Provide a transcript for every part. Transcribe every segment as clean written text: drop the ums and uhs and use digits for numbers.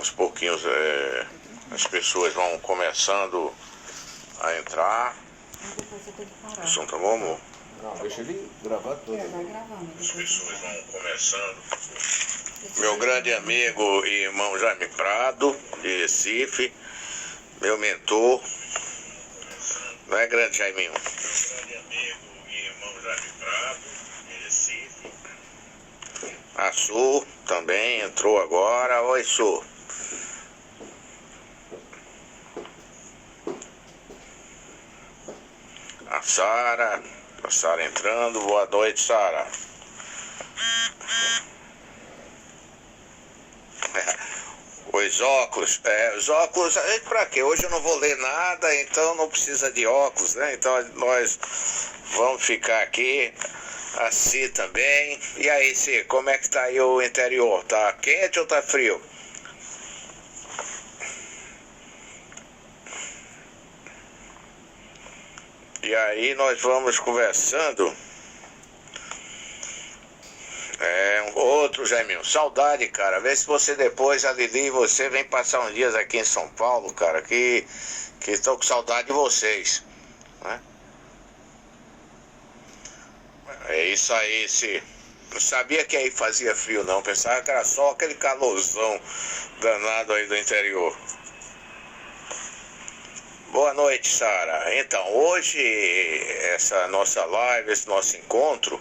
Aos pouquinhos as pessoas vão começando a entrar. O som tá bom, amor? Não, deixa ele gravar tudo. Vai gravando. As pessoas vão começando. Meu grande amigo e irmão Jaime Prado, de Recife, meu mentor. Não é grande, Jaiminho? Meu grande amigo e irmão Jaime Prado, de Recife. A Su também entrou agora. Oi, Su. A Sara entrando. Boa noite, Sara. Os óculos, pra quê? Hoje eu não vou ler nada, então não precisa de óculos, né? Então nós vamos ficar aqui, assim também. E aí, Cê, como é que tá aí o interior? Tá quente ou tá frio? E aí nós vamos conversando. Outro, Jaiminho, saudade, cara. Vê se você depois, a Lili e você vem passar uns dias aqui em São Paulo, cara, que estou com saudade de vocês, né? É isso aí, se não sabia que aí fazia frio não, pensava que era só aquele calorzão danado aí do interior. Boa noite, Sara. Então, hoje essa nossa live, esse nosso encontro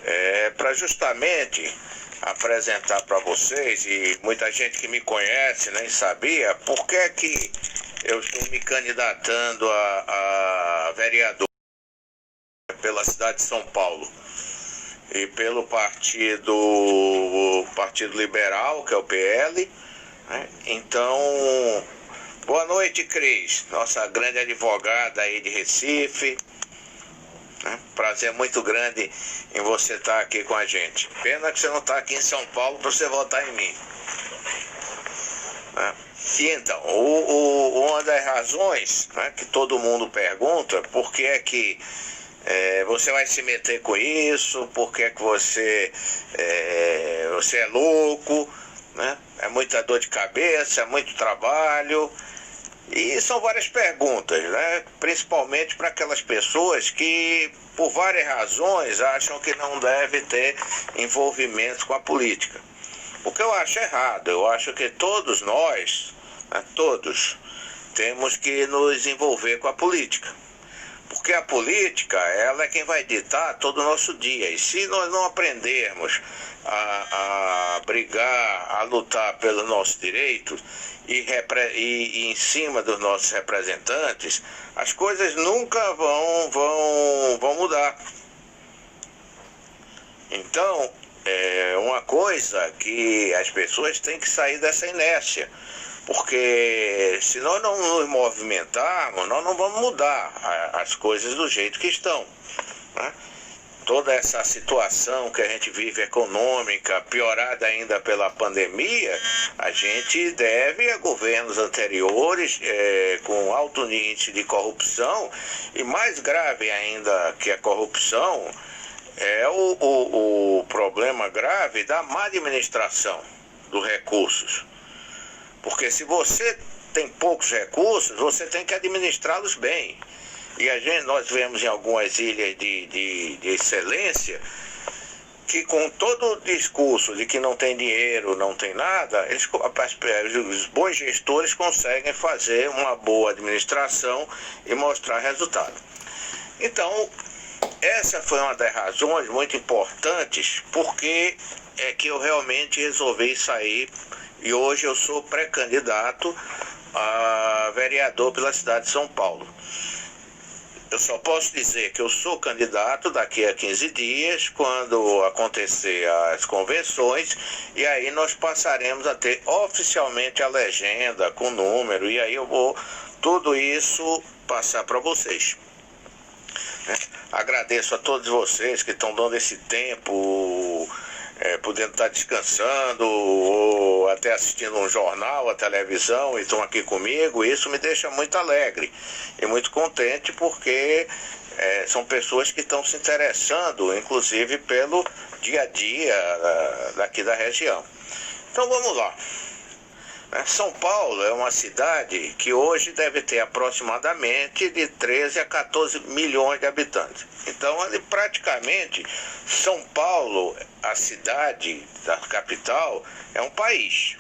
é para justamente apresentar para vocês, e muita gente que me conhece nem sabia, por que que eu estou me candidatando a vereador pela cidade de São Paulo e pelo Partido Liberal, que é o PL, né? Então, boa noite, Cris, nossa grande advogada aí de Recife. Prazer muito grande em você estar aqui com a gente. Pena que você não está aqui em São Paulo para você votar em mim. E então, uma das razões, né, que todo mundo pergunta, por que é que você vai se meter com isso, por que é que você é louco, né? É muita dor de cabeça, é muito trabalho. E são várias perguntas, né? Principalmente para aquelas pessoas que, por várias razões, acham que não deve ter envolvimento com a política. O que eu acho errado, eu acho que todos nós, né, todos, temos que nos envolver com a política. Porque a política, ela é quem vai ditar todo o nosso dia. E se nós não aprendermos a brigar, a lutar pelos nossos direitos e em cima dos nossos representantes, as coisas nunca vão mudar. Então, uma coisa que as pessoas têm que sair dessa inércia. Porque se nós não nos movimentarmos, nós não vamos mudar as coisas do jeito que estão, né? Toda essa situação que a gente vive econômica, piorada ainda pela pandemia, a gente deve a governos anteriores com alto índice de corrupção, e mais grave ainda que a corrupção é o problema grave da má administração dos recursos. Porque se você tem poucos recursos, você tem que administrá-los bem. E nós vemos em algumas ilhas de excelência que, com todo o discurso de que não tem dinheiro, não tem nada, os bons gestores conseguem fazer uma boa administração e mostrar resultado. Então, essa foi uma das razões muito importantes porque é que eu realmente resolvi sair. E hoje eu sou pré-candidato a vereador pela cidade de São Paulo. Eu só posso dizer que eu sou candidato daqui a 15 dias, quando acontecer as convenções, e aí nós passaremos a ter oficialmente a legenda com número, e aí eu vou tudo isso passar para vocês. Agradeço a todos vocês que estão dando esse tempo, podendo estar descansando ou até assistindo um jornal, a televisão, e estão aqui comigo. Isso me deixa muito alegre e muito contente, porque são pessoas que estão se interessando, inclusive, pelo dia a dia daqui da região. Então vamos lá. São Paulo é uma cidade que hoje deve ter aproximadamente de 13 a 14 milhões de habitantes. Então, ali, praticamente, São Paulo, a cidade da capital, é um país.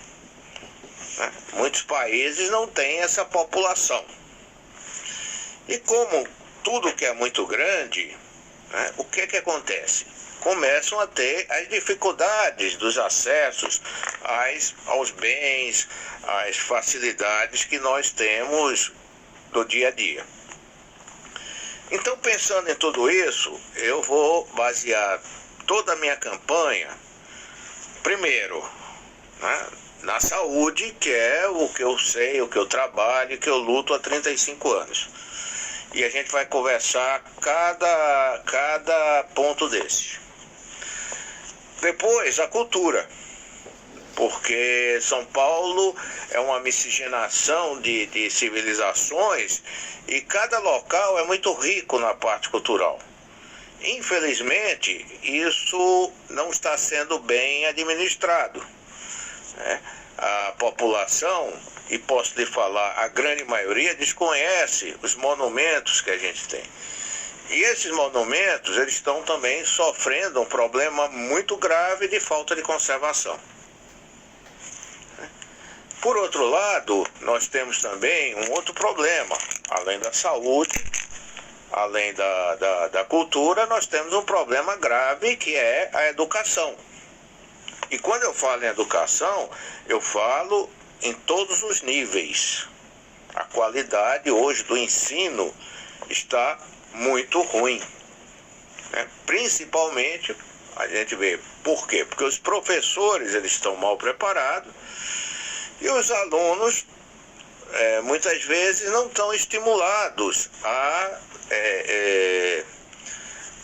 Muitos países não têm essa população. E como tudo que é muito grande, o que acontece? Começam a ter as dificuldades dos acessos aos bens, às facilidades que nós temos do dia a dia. Então, pensando em tudo isso, eu vou basear toda a minha campanha, primeiro, na saúde, que é o que eu sei, o que eu trabalho, que eu luto há 35 anos. E a gente vai conversar cada ponto desses. Depois, a cultura, porque São Paulo é uma miscigenação de civilizações e cada local é muito rico na parte cultural. Infelizmente, isso não está sendo bem administrado. A população, e posso lhe falar, a grande maioria desconhece os monumentos que a gente tem. E esses monumentos, eles estão também sofrendo um problema muito grave de falta de conservação. Por outro lado, nós temos também um outro problema. Além da saúde, além da cultura, nós temos um problema grave que é a educação. E quando eu falo em educação, eu falo em todos os níveis. A qualidade hoje do ensino está muito ruim. Principalmente, a gente vê por quê? Porque os professores eles estão mal preparados e os alunos muitas vezes não estão estimulados a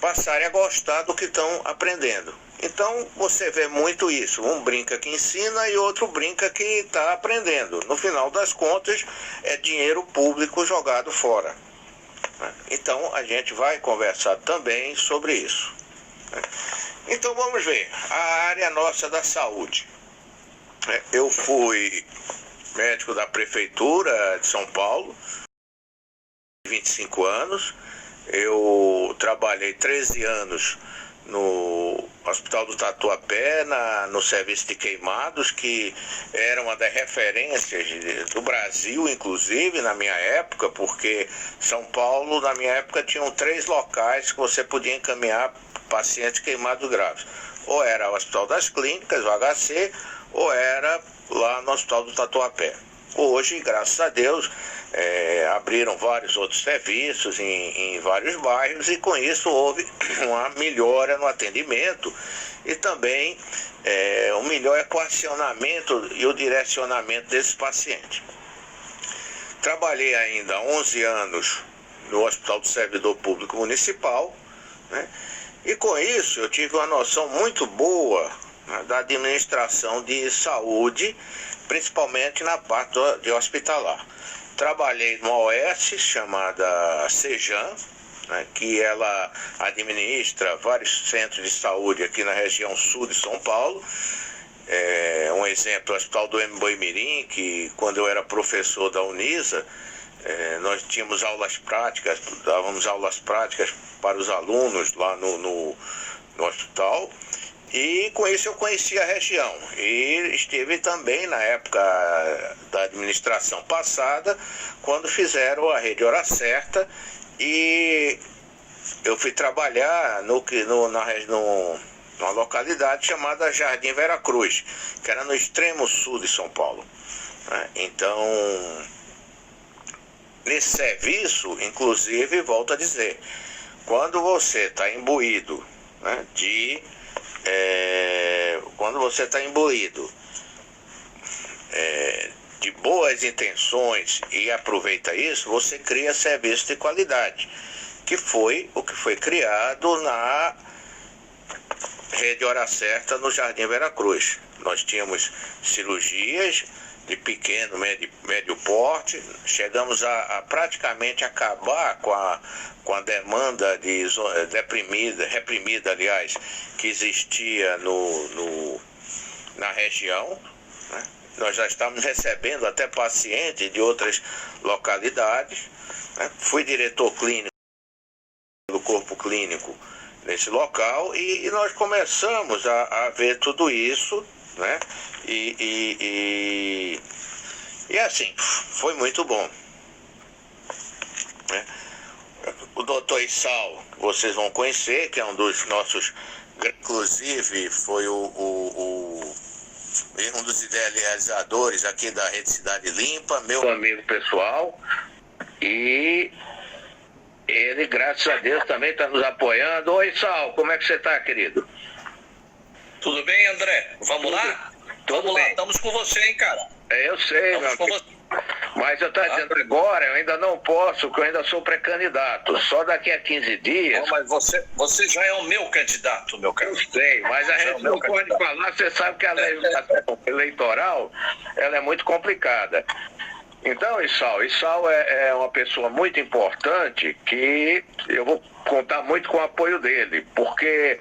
passarem a gostar do que estão aprendendo. Então você vê muito isso, um brinca que ensina e outro brinca que está aprendendo. No final das contas é dinheiro público jogado fora. Então a gente vai conversar também sobre isso. Então vamos ver, a área nossa da saúde. Eu fui médico da Prefeitura de São Paulo, 25 anos. Eu trabalhei 13 anos no Hospital do Tatuapé, no serviço de queimados, que era uma das referências do Brasil, inclusive, na minha época, porque São Paulo, na minha época, tinham 3 locais que você podia encaminhar pacientes queimados graves. Ou era o Hospital das Clínicas, o HC, ou era lá no Hospital do Tatuapé. Hoje, graças a Deus, abriram vários outros serviços em vários bairros e com isso houve uma melhora no atendimento e também um melhor equacionamento e o direcionamento desses pacientes. Trabalhei ainda 11 anos no Hospital do Servidor Público Municipal, e com isso eu tive uma noção muito boa da administração de saúde, principalmente na parte de hospitalar. Trabalhei numa OS chamada Sejam, que ela administra vários centros de saúde aqui na região sul de São Paulo. Um exemplo, o Hospital do Emboimirim, que quando eu era professor da Unisa, nós tínhamos aulas práticas, dávamos aulas práticas para os alunos lá no hospital. E com isso eu conheci a região e estive também na época da administração passada, quando fizeram a Rede Hora Certa, e eu fui trabalhar numa localidade chamada Jardim Veracruz, que era no extremo sul de São Paulo. Então, nesse serviço, inclusive, volto a dizer, quando você está imbuído quando você está imbuído de boas intenções e aproveita isso, você cria serviço de qualidade, que foi o que foi criado na Rede Hora Certa no Jardim Veracruz. Nós tínhamos cirurgias de pequeno, médio porte, chegamos a praticamente acabar com a demanda reprimida, aliás, que existia na região, Nós já estamos recebendo até pacientes de outras localidades, né? Fui diretor clínico do corpo clínico nesse local e nós começamos a ver tudo isso, né? E assim, foi muito bom, né? O doutor Issal, vocês vão conhecer, que é um dos nossos, inclusive foi um dos idealizadores aqui da Rede Cidade Limpa, meu amigo pessoal, e ele, graças a Deus, também está nos apoiando. Oi, Issal, como é que você está, querido? Tudo bem, André? Vamos lá? Vamos lá, estamos com você, hein, cara? Eu sei, estamos com você. Mas eu estou dizendo agora, eu ainda não posso, porque eu ainda sou pré-candidato. Só daqui a 15 dias... Não, mas você já é o meu candidato, meu cara. Eu sei, mas a gente não pode falar. Você sabe que a legislação eleitoral ela é muito complicada. Então, Issal é uma pessoa muito importante que eu vou contar muito com o apoio dele, porque,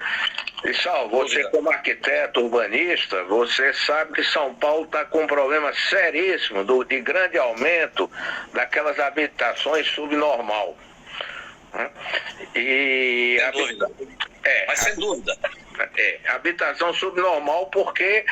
Issal, você como arquiteto urbanista, você sabe que São Paulo está com um problema seríssimo de grande aumento daquelas habitações subnormal. E sem dúvida. Mas sem dúvida. Habitação subnormal porque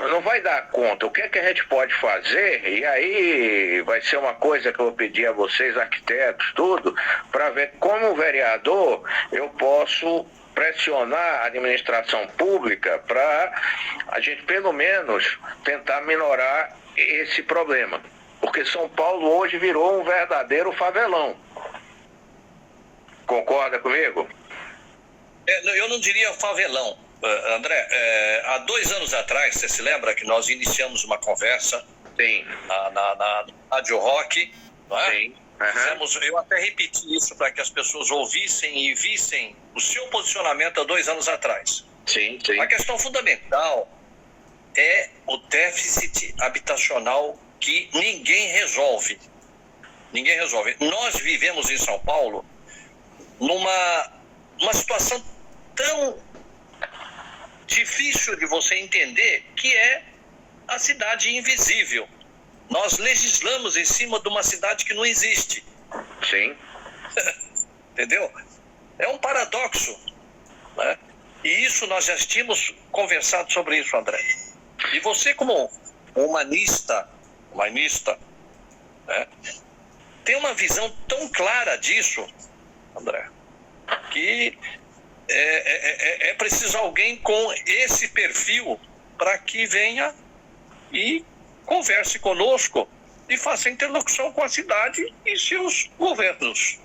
não vai dar conta. O que é que a gente pode fazer? E aí vai ser uma coisa que eu vou pedir a vocês, arquitetos, tudo, para ver como vereador eu posso pressionar a administração pública para a gente pelo menos tentar minorar esse problema. Porque São Paulo hoje virou um verdadeiro favelão. Concorda comigo? Eu não diria favelão, André. Há 2 anos atrás, você se lembra que nós iniciamos uma conversa? Sim. Na Rádio Rock, não é? Sim. Eu até repeti isso para que as pessoas ouvissem e vissem o seu posicionamento há 2 anos atrás. Sim, sim. A questão fundamental é o déficit habitacional que ninguém resolve. Ninguém resolve. Nós vivemos em São Paulo numa situação tão difícil de você entender, que é a cidade invisível. Nós legislamos em cima de uma cidade que não existe. Sim. Entendeu? É um paradoxo, né? E isso nós já tínhamos conversado sobre isso, André. E você, como humanista, né, tem uma visão tão clara disso, André, que é preciso alguém com esse perfil para que venha e converse conosco e faça interlocução com a cidade e seus governos.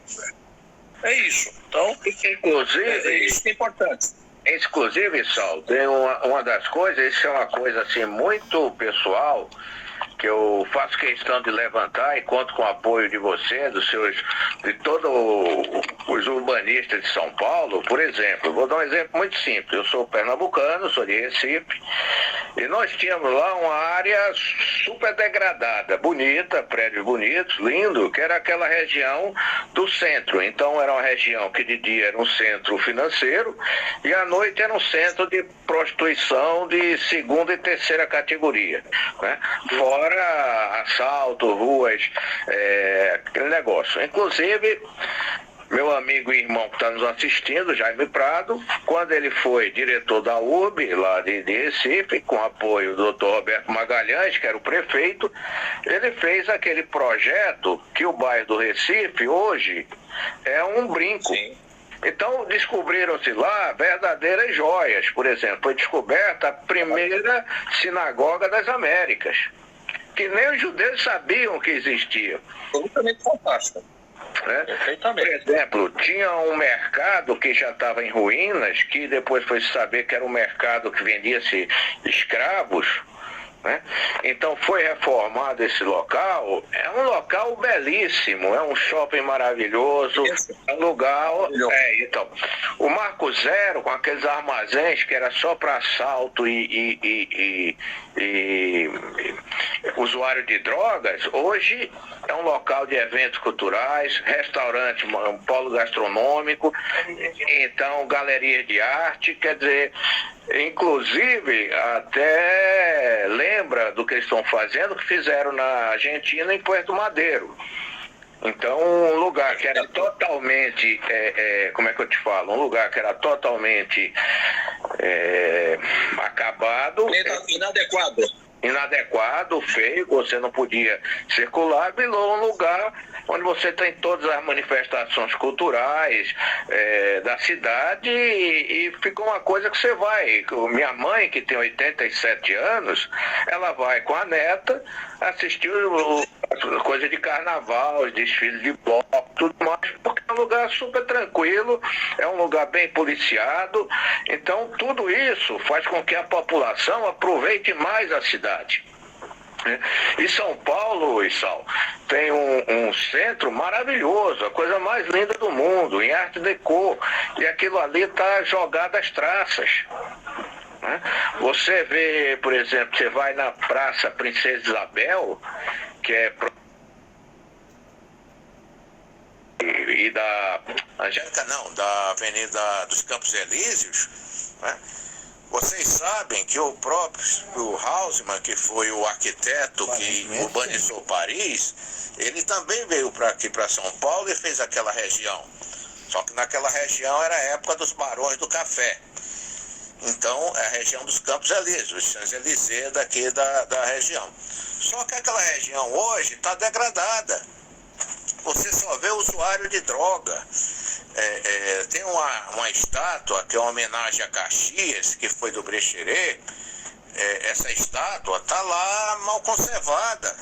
É isso. Então, inclusive, isso que é importante. Inclusive, Sal, tem uma das coisas, isso é uma coisa assim muito pessoal, que eu faço questão de levantar e conto com o apoio de você, de todos os urbanistas de São Paulo. Por exemplo, vou dar um exemplo muito simples. Eu sou pernambucano, sou de Recife, e nós tínhamos lá uma área super degradada, bonita, prédios bonitos, lindo, que era aquela região do centro. Então era uma região que de dia era um centro financeiro e à noite era um centro de prostituição de 2ª e 3ª categoria, né? Fora assalto, ruas, aquele negócio. Inclusive, meu amigo e irmão que está nos assistindo, Jaime Prado, quando ele foi diretor da URB, lá de Recife, com apoio do Dr. Roberto Magalhães, que era o prefeito, ele fez aquele projeto que o bairro do Recife hoje é um brinco. Sim. Então, descobriram-se lá verdadeiras joias. Por exemplo, foi descoberta a primeira sinagoga das Américas, que nem os judeus sabiam que existia. Absolutamente fantástico. Por exemplo, tinha um mercado que já estava em ruínas, que depois foi saber que era um mercado que vendia-se escravos, né? Então foi reformado esse local. É um local belíssimo, é um shopping maravilhoso, é um lugar. Então, o Marco Zero, com aqueles armazéns que era só para assalto e usuário de drogas, hoje é um local de eventos culturais, restaurante, um polo gastronômico, então galerias de arte, quer dizer, inclusive até lembra do que eles estão fazendo, que fizeram na Argentina, em Puerto Madeiro. Então, um lugar que era totalmente, como é que eu te falo? Um lugar que era totalmente acabado. Inadequado, feio, você não podia circular, virou um lugar onde você tem todas as manifestações culturais da cidade e ficou uma coisa que você vai. Minha mãe, que tem 87 anos, ela vai com a neta assistir coisa de carnaval, os desfiles de bloco, tudo mais, porque é um lugar super tranquilo, é um lugar bem policiado, então tudo isso faz com que a população aproveite mais a cidade. E São Paulo, Issal, tem um centro maravilhoso, a coisa mais linda do mundo, em arte deco, e aquilo ali está jogado às traças. Você vê, por exemplo, você vai na Praça Princesa Isabel, que é e da Angélica, não, da Avenida dos Campos Elíseos, né? Vocês sabem que o Haussmann, que foi o arquiteto que urbanizou Paris, ele também veio aqui para São Paulo e fez aquela região. Só que naquela região era a época dos barões do café. Então, é a região dos Campos Elíseos, Champs-Élysées daqui da região. Só que aquela região hoje está degradada. Você só vê usuário de droga. Tem uma estátua que é uma homenagem a Caxias, que foi do Brecheret. Essa estátua está lá mal conservada.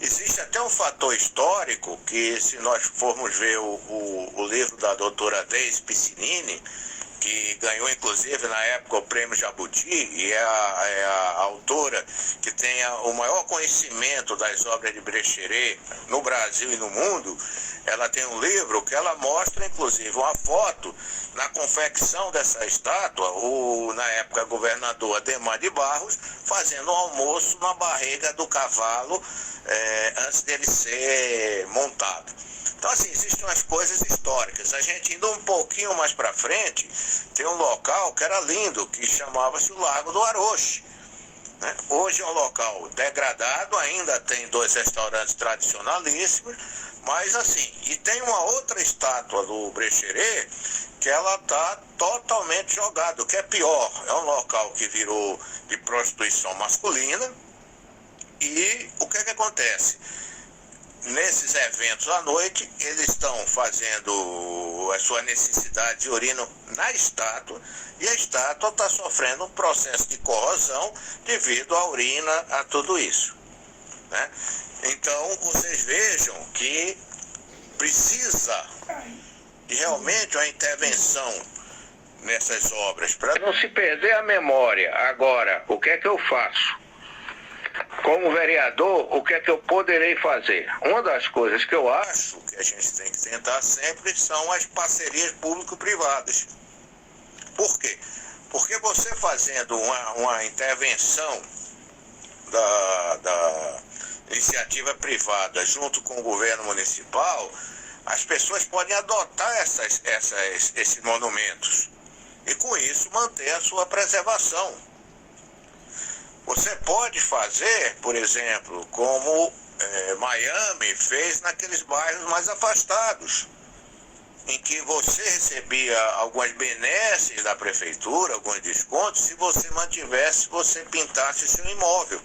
Existe até um fator histórico que, se nós formos ver o livro da doutora Deise Piscinini, que ganhou inclusive na época o prêmio Jabuti, e é a autora que tem o maior conhecimento das obras de Brecheret no Brasil e no mundo. Ela tem um livro que ela mostra inclusive uma foto na confecção dessa estátua, na época governador Adhemar de Barros, fazendo um almoço na barriga do cavalo antes dele ser montado. Então, assim, existem umas coisas históricas. A gente indo um pouquinho mais para frente, tem um local que era lindo, que chamava-se o Largo do Aroche. Né? Hoje é um local degradado, ainda tem 2 restaurantes tradicionalíssimos, mas assim, e tem uma outra estátua do Brecheret, que ela está totalmente jogada, o que é pior. É um local que virou de prostituição masculina, e o que acontece? Nesses eventos à noite, eles estão fazendo as suas necessidades de urina na estátua, e a estátua está sofrendo um processo de corrosão devido à urina, a tudo isso. Né? Então, vocês vejam que precisa de realmente uma intervenção nessas obras, para não se perder a memória. Agora, o que é que eu faço? Como vereador, o que é que eu poderei fazer? Uma das coisas que eu acho que a gente tem que tentar sempre são as parcerias público-privadas. Por quê? Porque você fazendo uma intervenção da iniciativa privada junto com o governo municipal, as pessoas podem adotar esses monumentos e com isso manter a sua preservação. Você pode fazer, por exemplo, como Miami fez naqueles bairros mais afastados, em que você recebia algumas benesses da prefeitura, alguns descontos, se você pintasse seu imóvel.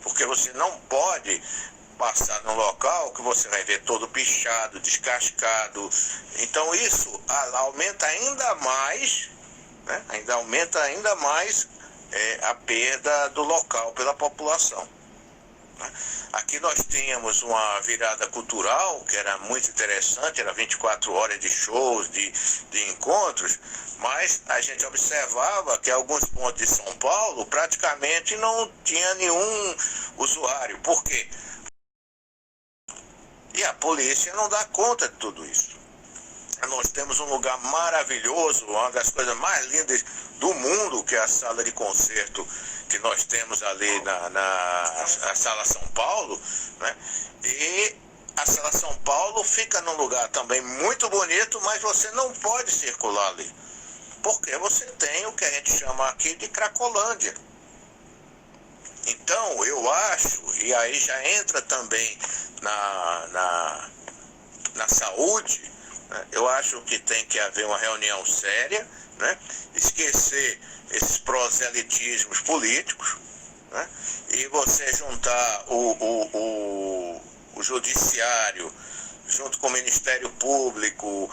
Porque você não pode passar num local que você vai ver todo pichado, descascado. Então isso aumenta ainda mais, né? Aumenta ainda mais a perda do local pela população. Aqui nós tínhamos uma virada cultural que era muito interessante, era 24 horas de shows, de encontros, mas a gente observava que alguns pontos de São Paulo praticamente não tinha nenhum usuário. Por quê? E a polícia não dá conta de tudo isso. Nós temos um lugar maravilhoso, uma das coisas mais lindas do mundo, que é a sala de concerto que nós temos ali na Sala São Paulo, né? E a Sala São Paulo fica num lugar também muito bonito, mas você não pode circular ali, porque você tem o que a gente chama aqui de Cracolândia. Então, eu acho, e aí já entra também na saúde, né? Eu acho que tem que haver uma reunião séria, né? Esquecer esses proselitismos políticos, né? E você juntar o judiciário junto com o Ministério Público,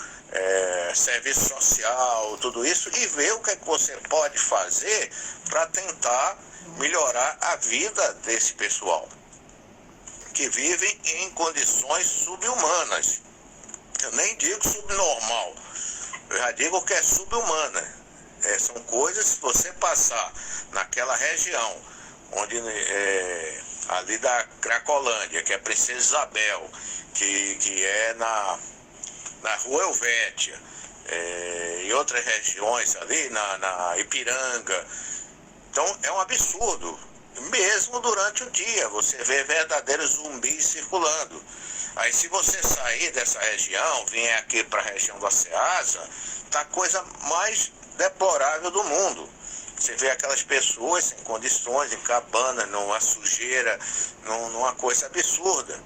serviço social, tudo isso, e ver o que é que você pode fazer para tentar melhorar a vida desse pessoal que vivem em condições subhumanas. Eu nem digo subnormal, eu já digo que é subhumana. São coisas, se você passar naquela região onde ali da Cracolândia, que é Princesa Isabel, que é na Rua Helvétia, e outras regiões ali, na Ipiranga. Então é um absurdo, mesmo durante o dia, você vê verdadeiros zumbis circulando. Aí se você sair dessa região, vir aqui para a região da Ceasa, tá a coisa mais deplorável do mundo. Você vê aquelas pessoas sem condições, em cabana, numa sujeira, numa coisa absurda.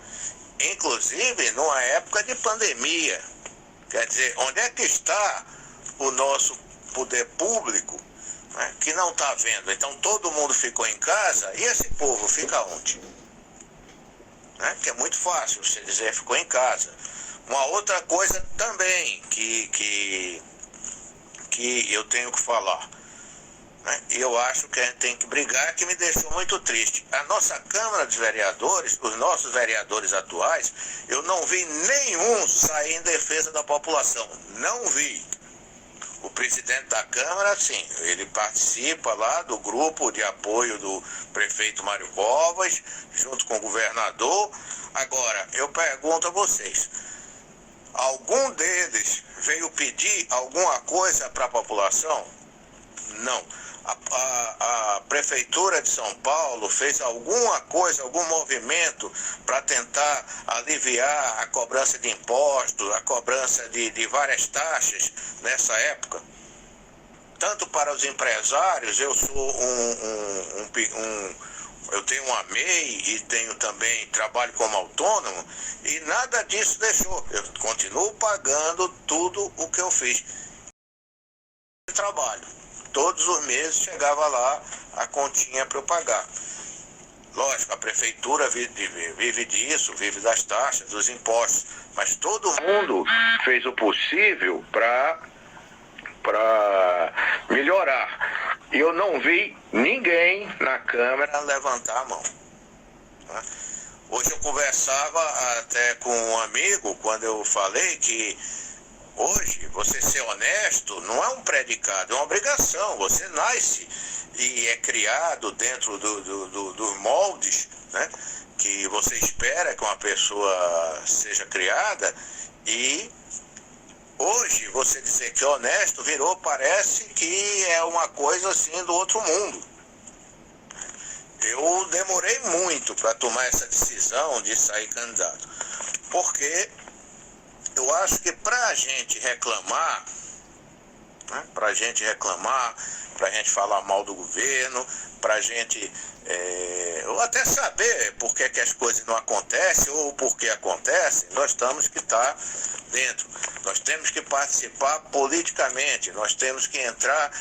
Inclusive numa época de pandemia. Quer dizer, onde é que está o nosso poder público, né, que não está vendo? Então todo mundo ficou em casa, e esse povo fica onde? Né? Que é muito fácil você dizer ficou em casa. Uma outra coisa também que eu tenho que falar, né? E eu acho que a gente tem que brigar, que me deixou muito triste. A nossa Câmara dos Vereadores, os nossos vereadores atuais, eu não vi nenhum sair em defesa da população. Não vi. O presidente da Câmara, sim, ele participa lá do grupo de apoio do prefeito Mário Covas, junto com o governador. Agora, eu pergunto a vocês, algum deles veio pedir alguma coisa para a população? Não. A Prefeitura de São Paulo fez alguma coisa, algum movimento para tentar aliviar a cobrança de impostos, a cobrança de várias taxas nessa época? Tanto para os empresários, eu sou eu tenho uma MEI e tenho também trabalho como autônomo, e nada disso deixou. Eu continuo pagando tudo o que eu fiz de trabalho. Todos os meses chegava lá a continha para eu pagar. Lógico, a prefeitura vive disso, vive das taxas, dos impostos, mas todo mundo fez o possível para melhorar. E eu não vi ninguém na Câmara levantar a mão. Hoje eu conversava até com um amigo, quando eu falei que hoje, você ser honesto não é um predicado, é uma obrigação. Você nasce e é criado dentro dos moldes, né, que você espera que uma pessoa seja criada, e hoje você dizer que é honesto parece que é uma coisa assim do outro mundo. Eu demorei muito para tomar essa decisão de sair candidato, porque eu acho que para a gente reclamar, né, para a gente falar mal do governo, para a gente ou até saber por que as coisas não acontecem ou por que acontecem, nós temos que estar dentro. Nós temos que participar politicamente, nós temos que entrar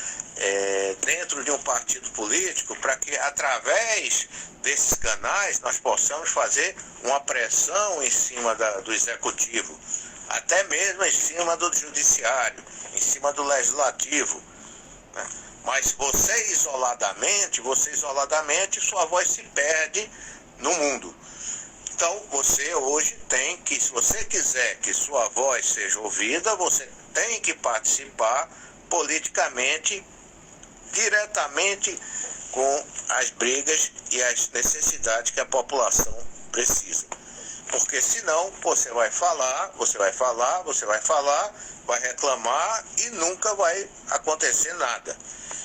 dentro de um partido político para que, através desses canais, nós possamos fazer uma pressão em cima do executivo, até mesmo em cima do judiciário, em cima do legislativo, né? Mas você isoladamente, sua voz se perde no mundo. Então você hoje tem que, se você quiser que sua voz seja ouvida, você tem que participar politicamente, diretamente com as brigas e as necessidades que a população precisa. Porque senão você vai falar, vai reclamar e nunca vai acontecer nada.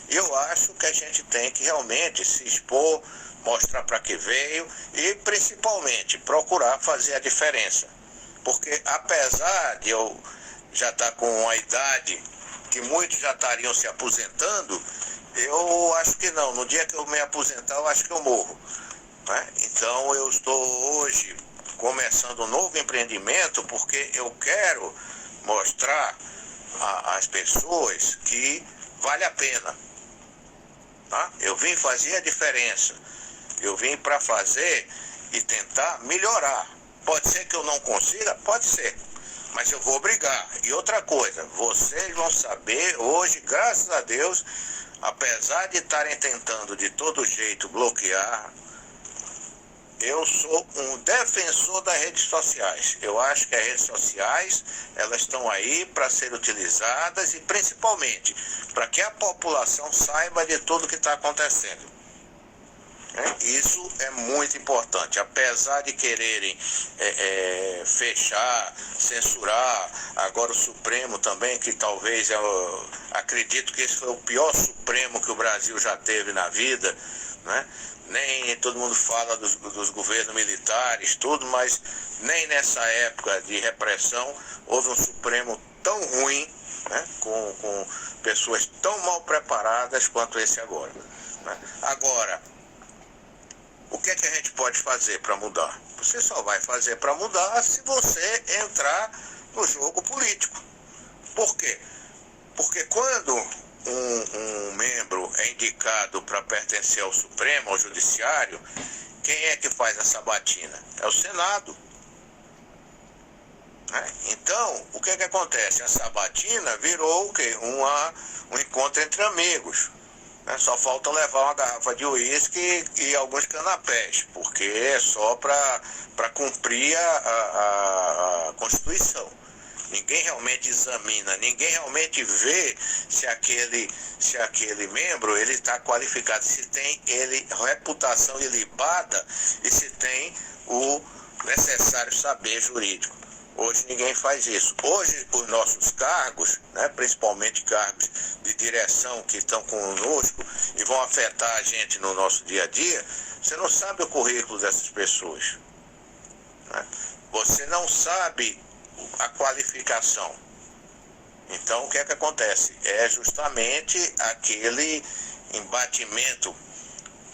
Eu acho que a gente tem que realmente se expor, mostrar para que veio e, principalmente, procurar fazer a diferença. Porque, apesar de eu já estar com uma idade que muitos já estariam se aposentando, eu acho que não. No dia que eu me aposentar, eu acho que eu morro, né? Então, eu estou hoje começando um novo empreendimento porque eu quero mostrar às pessoas que vale a pena, tá? Eu vim fazer a diferença. Eu vim para fazer e tentar melhorar. Pode ser que eu não consiga? Pode ser. Mas eu vou brigar. E outra coisa, vocês vão saber hoje, graças a Deus, apesar de estarem tentando de todo jeito bloquear, eu sou um defensor das redes sociais. Eu acho que as redes sociais, elas estão aí para ser utilizadas e principalmente para que a população saiba de tudo que está acontecendo. Isso é muito importante. Apesar de quererem fechar, censurar, agora o Supremo também, que talvez eu acredito que esse foi o pior Supremo que o Brasil já teve na vida, né? Nem todo mundo fala dos governos militares, tudo, mas nem nessa época de repressão houve um Supremo tão ruim, né? Com pessoas tão mal preparadas quanto esse agora, né? Agora, o que é que a gente pode fazer para mudar? Você só vai fazer para mudar se você entrar no jogo político. Por quê? Porque quando um membro é indicado para pertencer ao Supremo, ao Judiciário, quem é que faz a sabatina? É o Senado. Né? Então, o que é que acontece? A sabatina virou o quê? Um encontro entre amigos. Só falta levar uma garrafa de uísque e alguns canapés, porque é só para cumprir a Constituição. Ninguém realmente examina, ninguém realmente vê se aquele membro ele está qualificado, se tem reputação ilibada e se tem o necessário saber jurídico. Hoje ninguém faz isso. Hoje os nossos cargos, né, principalmente cargos de direção que estão conosco e vão afetar a gente no nosso dia a dia, você não sabe o currículo dessas pessoas, né? Você não sabe a qualificação. Então o que é que acontece? É justamente aquele embatimento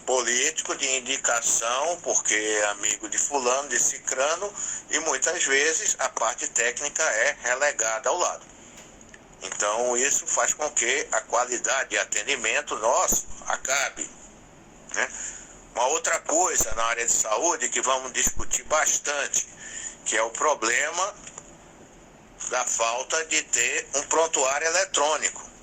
político de indicação, porque é amigo de fulano, de cicrano, e muitas vezes a parte técnica é relegada ao lado. Então isso faz com que a qualidade de atendimento nosso acabe, né? Uma outra coisa na área de saúde que vamos discutir bastante, que é o problema da falta de ter um prontuário eletrônico.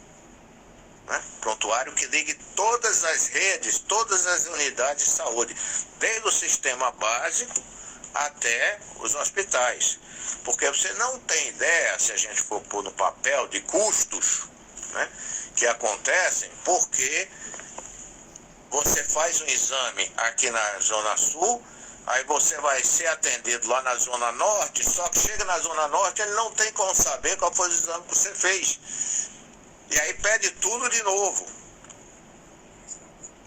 Prontuário que ligue todas as redes, todas as unidades de saúde, desde o sistema básico até os hospitais. Porque você não tem ideia, se a gente for pôr no papel, de custos, né, que acontecem porque você faz um exame aqui na Zona Sul, aí você vai ser atendido lá na Zona Norte, só que chega na Zona Norte, ele não tem como saber qual foi o exame que você fez. E aí pede tudo de novo.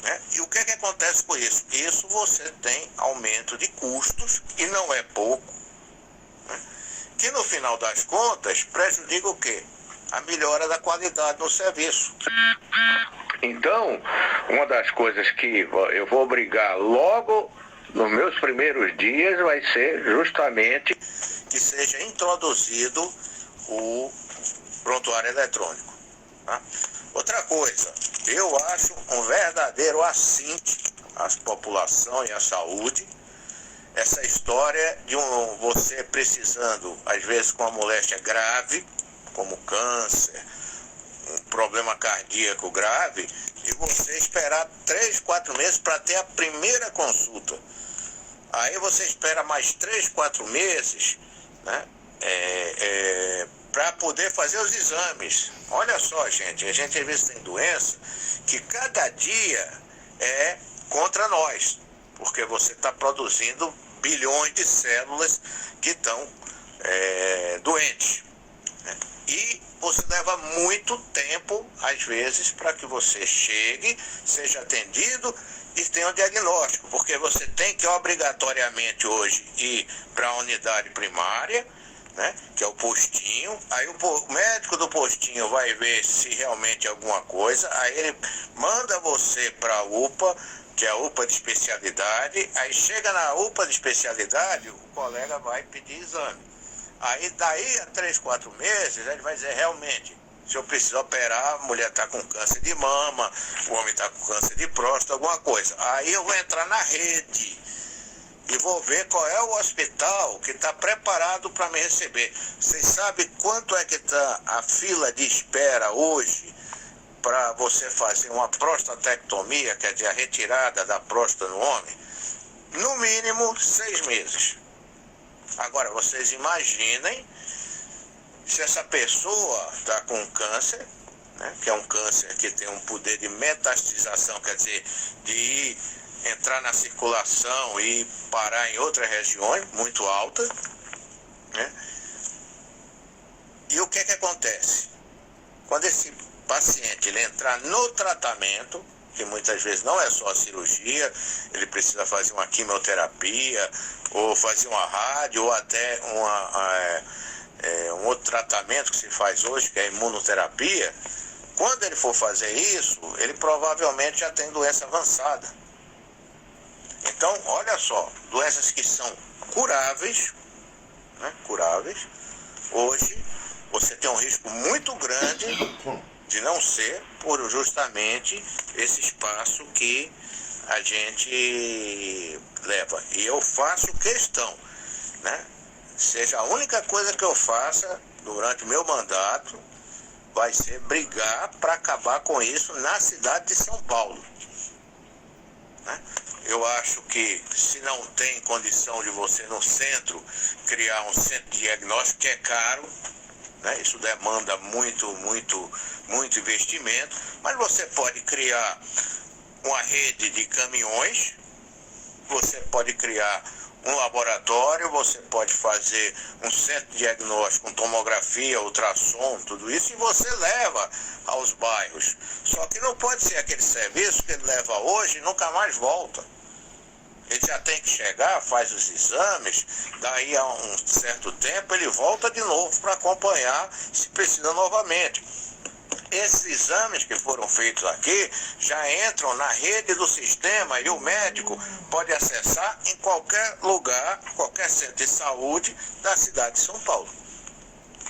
Né? E o que é que acontece com isso? Isso você tem aumento de custos, e não é pouco, né? Que no final das contas prejudica o quê? A melhora da qualidade no serviço. Então, uma das coisas que eu vou brigar logo nos meus primeiros dias vai ser justamente que seja introduzido o prontuário eletrônico. Tá? Outra coisa, eu acho um verdadeiro assinte à população e à saúde essa história de você precisando, às vezes com uma moléstia grave, como câncer, um problema cardíaco grave, e você esperar 3, 4 meses para ter a primeira consulta. Aí você espera mais 3, 4 meses, né? Para poder fazer os exames. Olha só, gente, a gente às vezes tem doença que cada dia é contra nós, porque você está produzindo bilhões de células que estão doentes, né? E você leva muito tempo, às vezes, para que você chegue, seja atendido e tenha um diagnóstico, porque você tem que obrigatoriamente hoje ir para a unidade primária, né, que é o postinho. Aí o médico do postinho vai ver se realmente é alguma coisa, aí ele manda você para a UPA, que é a UPA de especialidade. Aí chega na UPA de especialidade, o colega vai pedir exame. Aí daí a 3, 4 meses ele vai dizer: realmente, se eu preciso operar, a mulher está com câncer de mama, o homem está com câncer de próstata, alguma coisa. Aí eu vou entrar na rede e vou ver qual é o hospital que está preparado para me receber. Vocês sabem quanto é que está a fila de espera hoje para você fazer uma prostatectomia, quer dizer, a retirada da próstata no homem? No mínimo 6 meses. Agora, vocês imaginem se essa pessoa está com câncer, né, que é um câncer que tem um poder de metastização, quer dizer, de entrar na circulação e parar em outras regiões muito altas, né? E o que acontece? Quando esse paciente ele entrar no tratamento, que muitas vezes não é só a cirurgia, ele precisa fazer uma quimioterapia, ou fazer uma rádio, ou até um outro tratamento que se faz hoje, que é a imunoterapia. Quando ele for fazer isso, ele provavelmente já tem doença avançada. Então, olha só, doenças que são curáveis, né, curáveis, hoje você tem um risco muito grande de não ser por justamente esse espaço que a gente leva. E eu faço questão, né? Seja a única coisa que eu faça durante o meu mandato vai ser brigar para acabar com isso na cidade de São Paulo, né? Eu acho que se não tem condição de você no centro criar um centro de diagnóstico, que é caro, né? Isso demanda muito investimento, mas você pode criar uma rede de caminhões, você pode criar um laboratório, você pode fazer um centro de diagnóstico com tomografia, ultrassom, tudo isso, e você leva aos bairros. Só que não pode ser aquele serviço que ele leva hoje e nunca mais volta. Ele já tem que chegar, faz os exames, daí a um certo tempo ele volta de novo para acompanhar se precisa novamente. Esses exames que foram feitos aqui já entram na rede do sistema e o médico pode acessar em qualquer lugar, qualquer centro de saúde da cidade de São Paulo.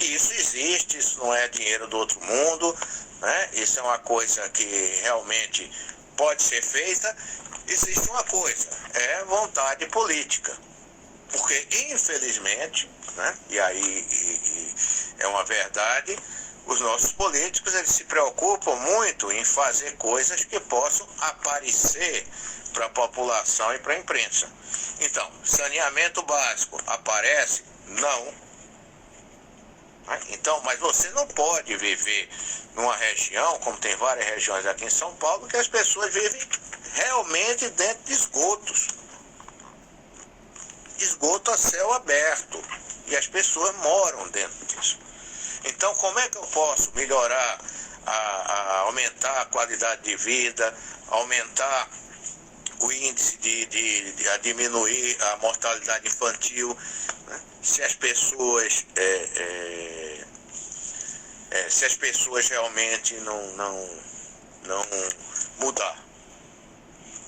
E isso existe, isso não é dinheiro do outro mundo, né? Isso é uma coisa que realmente pode ser feita. Existe uma coisa, é vontade política. Porque, infelizmente, né, e aí é uma verdade, os nossos políticos eles se preocupam muito em fazer coisas que possam aparecer para a população e para a imprensa. Então, saneamento básico aparece? Não. Então, mas você não pode viver numa região, como tem várias regiões aqui em São Paulo, que as pessoas vivem realmente dentro de esgotos. Esgoto a céu aberto. E as pessoas moram dentro disso. Então, como é que eu posso melhorar, aumentar a qualidade de vida, aumentar o índice a diminuir a mortalidade infantil, né? Se as pessoas realmente não mudar.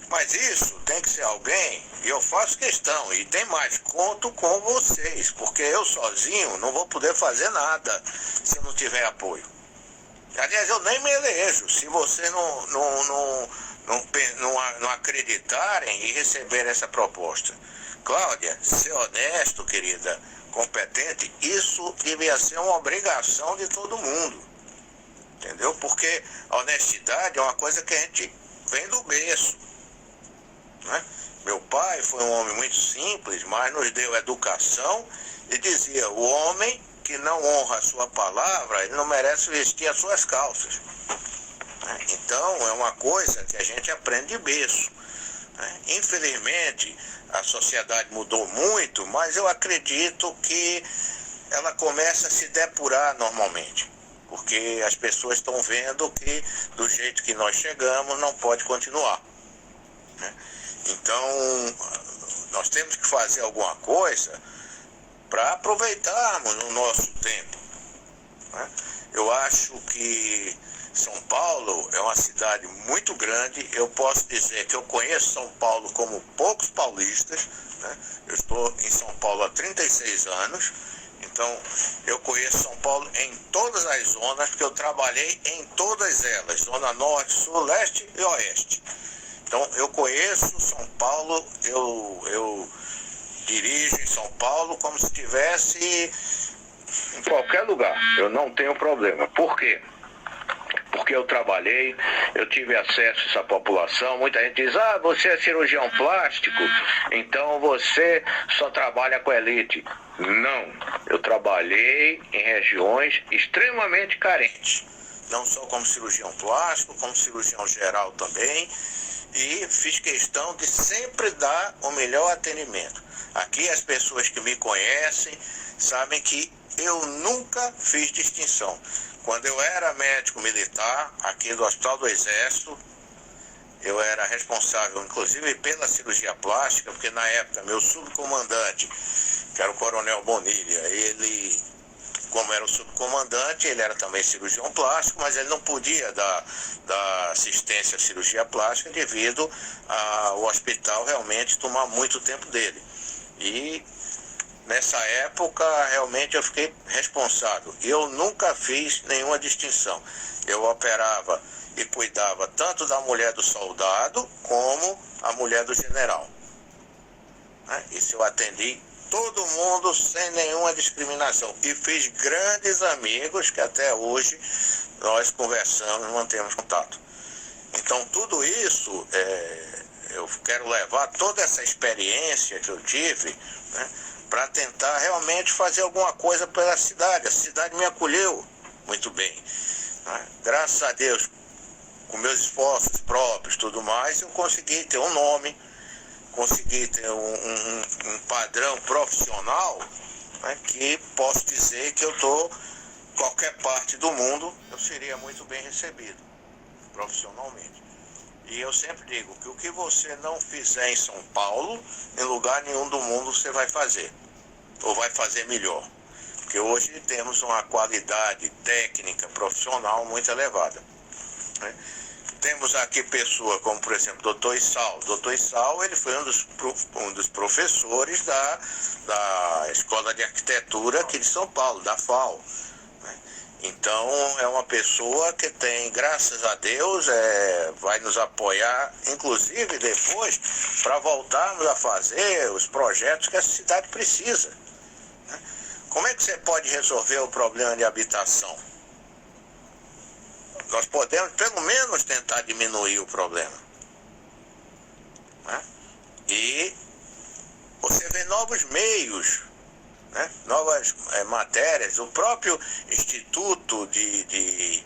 Mas isso tem que ser alguém, e eu faço questão, e tem mais, conto com vocês, porque eu sozinho não vou poder fazer nada se eu não tiver apoio. Aliás, eu nem me elejo, se vocês não acreditarem e receberem essa proposta. Cláudia, ser honesto, querida, competente, isso devia ser uma obrigação de todo mundo. Entendeu? Porque a honestidade é uma coisa que a gente vem do berço, né? Meu pai foi um homem muito simples, mas nos deu educação e dizia: o homem que não honra a sua palavra, ele não merece vestir as suas calças. Então, é uma coisa que a gente aprende de berço. Infelizmente, a sociedade mudou muito, mas eu acredito que ela começa a se depurar normalmente. porque as pessoas estão vendo que do jeito que nós chegamos não pode continuar, né? Então, nós temos que fazer alguma coisa para aproveitarmos o nosso tempo, né? Eu acho que São Paulo é uma cidade muito grande. Eu posso dizer que eu conheço São Paulo como poucos paulistas, né? Eu estou em São Paulo há 36 anos, então eu conheço São Paulo em todas as zonas, porque eu trabalhei em todas elas, Zona Norte, Sul, Leste e Oeste. Então eu conheço São Paulo, eu dirijo em São Paulo como se estivesse em qualquer lugar. Eu não tenho problema. Por quê? Porque eu trabalhei, eu tive acesso a essa população. Muita gente diz, você é cirurgião plástico, então você só trabalha com elite. Não, eu trabalhei em regiões extremamente carentes, não só como cirurgião plástico, como cirurgião geral também, e fiz questão de sempre dar o melhor atendimento. Aqui as pessoas que me conhecem sabem que eu nunca fiz distinção. Quando eu era médico militar, aqui do Hospital do Exército, eu era responsável, inclusive, pela cirurgia plástica, porque na época meu subcomandante, que era o Coronel Bonilha, ele, como era o subcomandante, ele era também cirurgião plástico, mas ele não podia dar assistência à cirurgia plástica devido ao hospital realmente tomar muito tempo dele. E nessa época, realmente, eu fiquei responsável. Eu nunca fiz nenhuma distinção. Eu operava e cuidava tanto da mulher do soldado como a mulher do general, né? Isso eu atendi todo mundo sem nenhuma discriminação. E fiz grandes amigos que até hoje nós conversamos e mantemos contato. Então, tudo isso, eu quero levar toda essa experiência que eu tive, né, para tentar realmente fazer alguma coisa pela cidade. A cidade me acolheu muito bem, né? Graças a Deus, com meus esforços próprios e tudo mais, eu consegui ter um nome, consegui ter um padrão profissional, né, que posso dizer que eu estou, qualquer parte do mundo, eu seria muito bem recebido profissionalmente. E eu sempre digo que o que você não fizer em São Paulo, em lugar nenhum do mundo você vai fazer, ou vai fazer melhor. Porque hoje temos uma qualidade técnica, profissional muito elevada, né? Temos aqui pessoas como, por exemplo, Dr. Issal. Dr. Issal, ele foi um dos professores da Escola de Arquitetura aqui de São Paulo, da FAO, né? Então, é uma pessoa que tem, graças a Deus, vai nos apoiar, inclusive depois, para voltarmos a fazer os projetos que a cidade precisa, né? Como é que você pode resolver o problema de habitação? Nós podemos, pelo menos, tentar diminuir o problema, né? E você vê novos meios, né? Novas matérias. O próprio Instituto de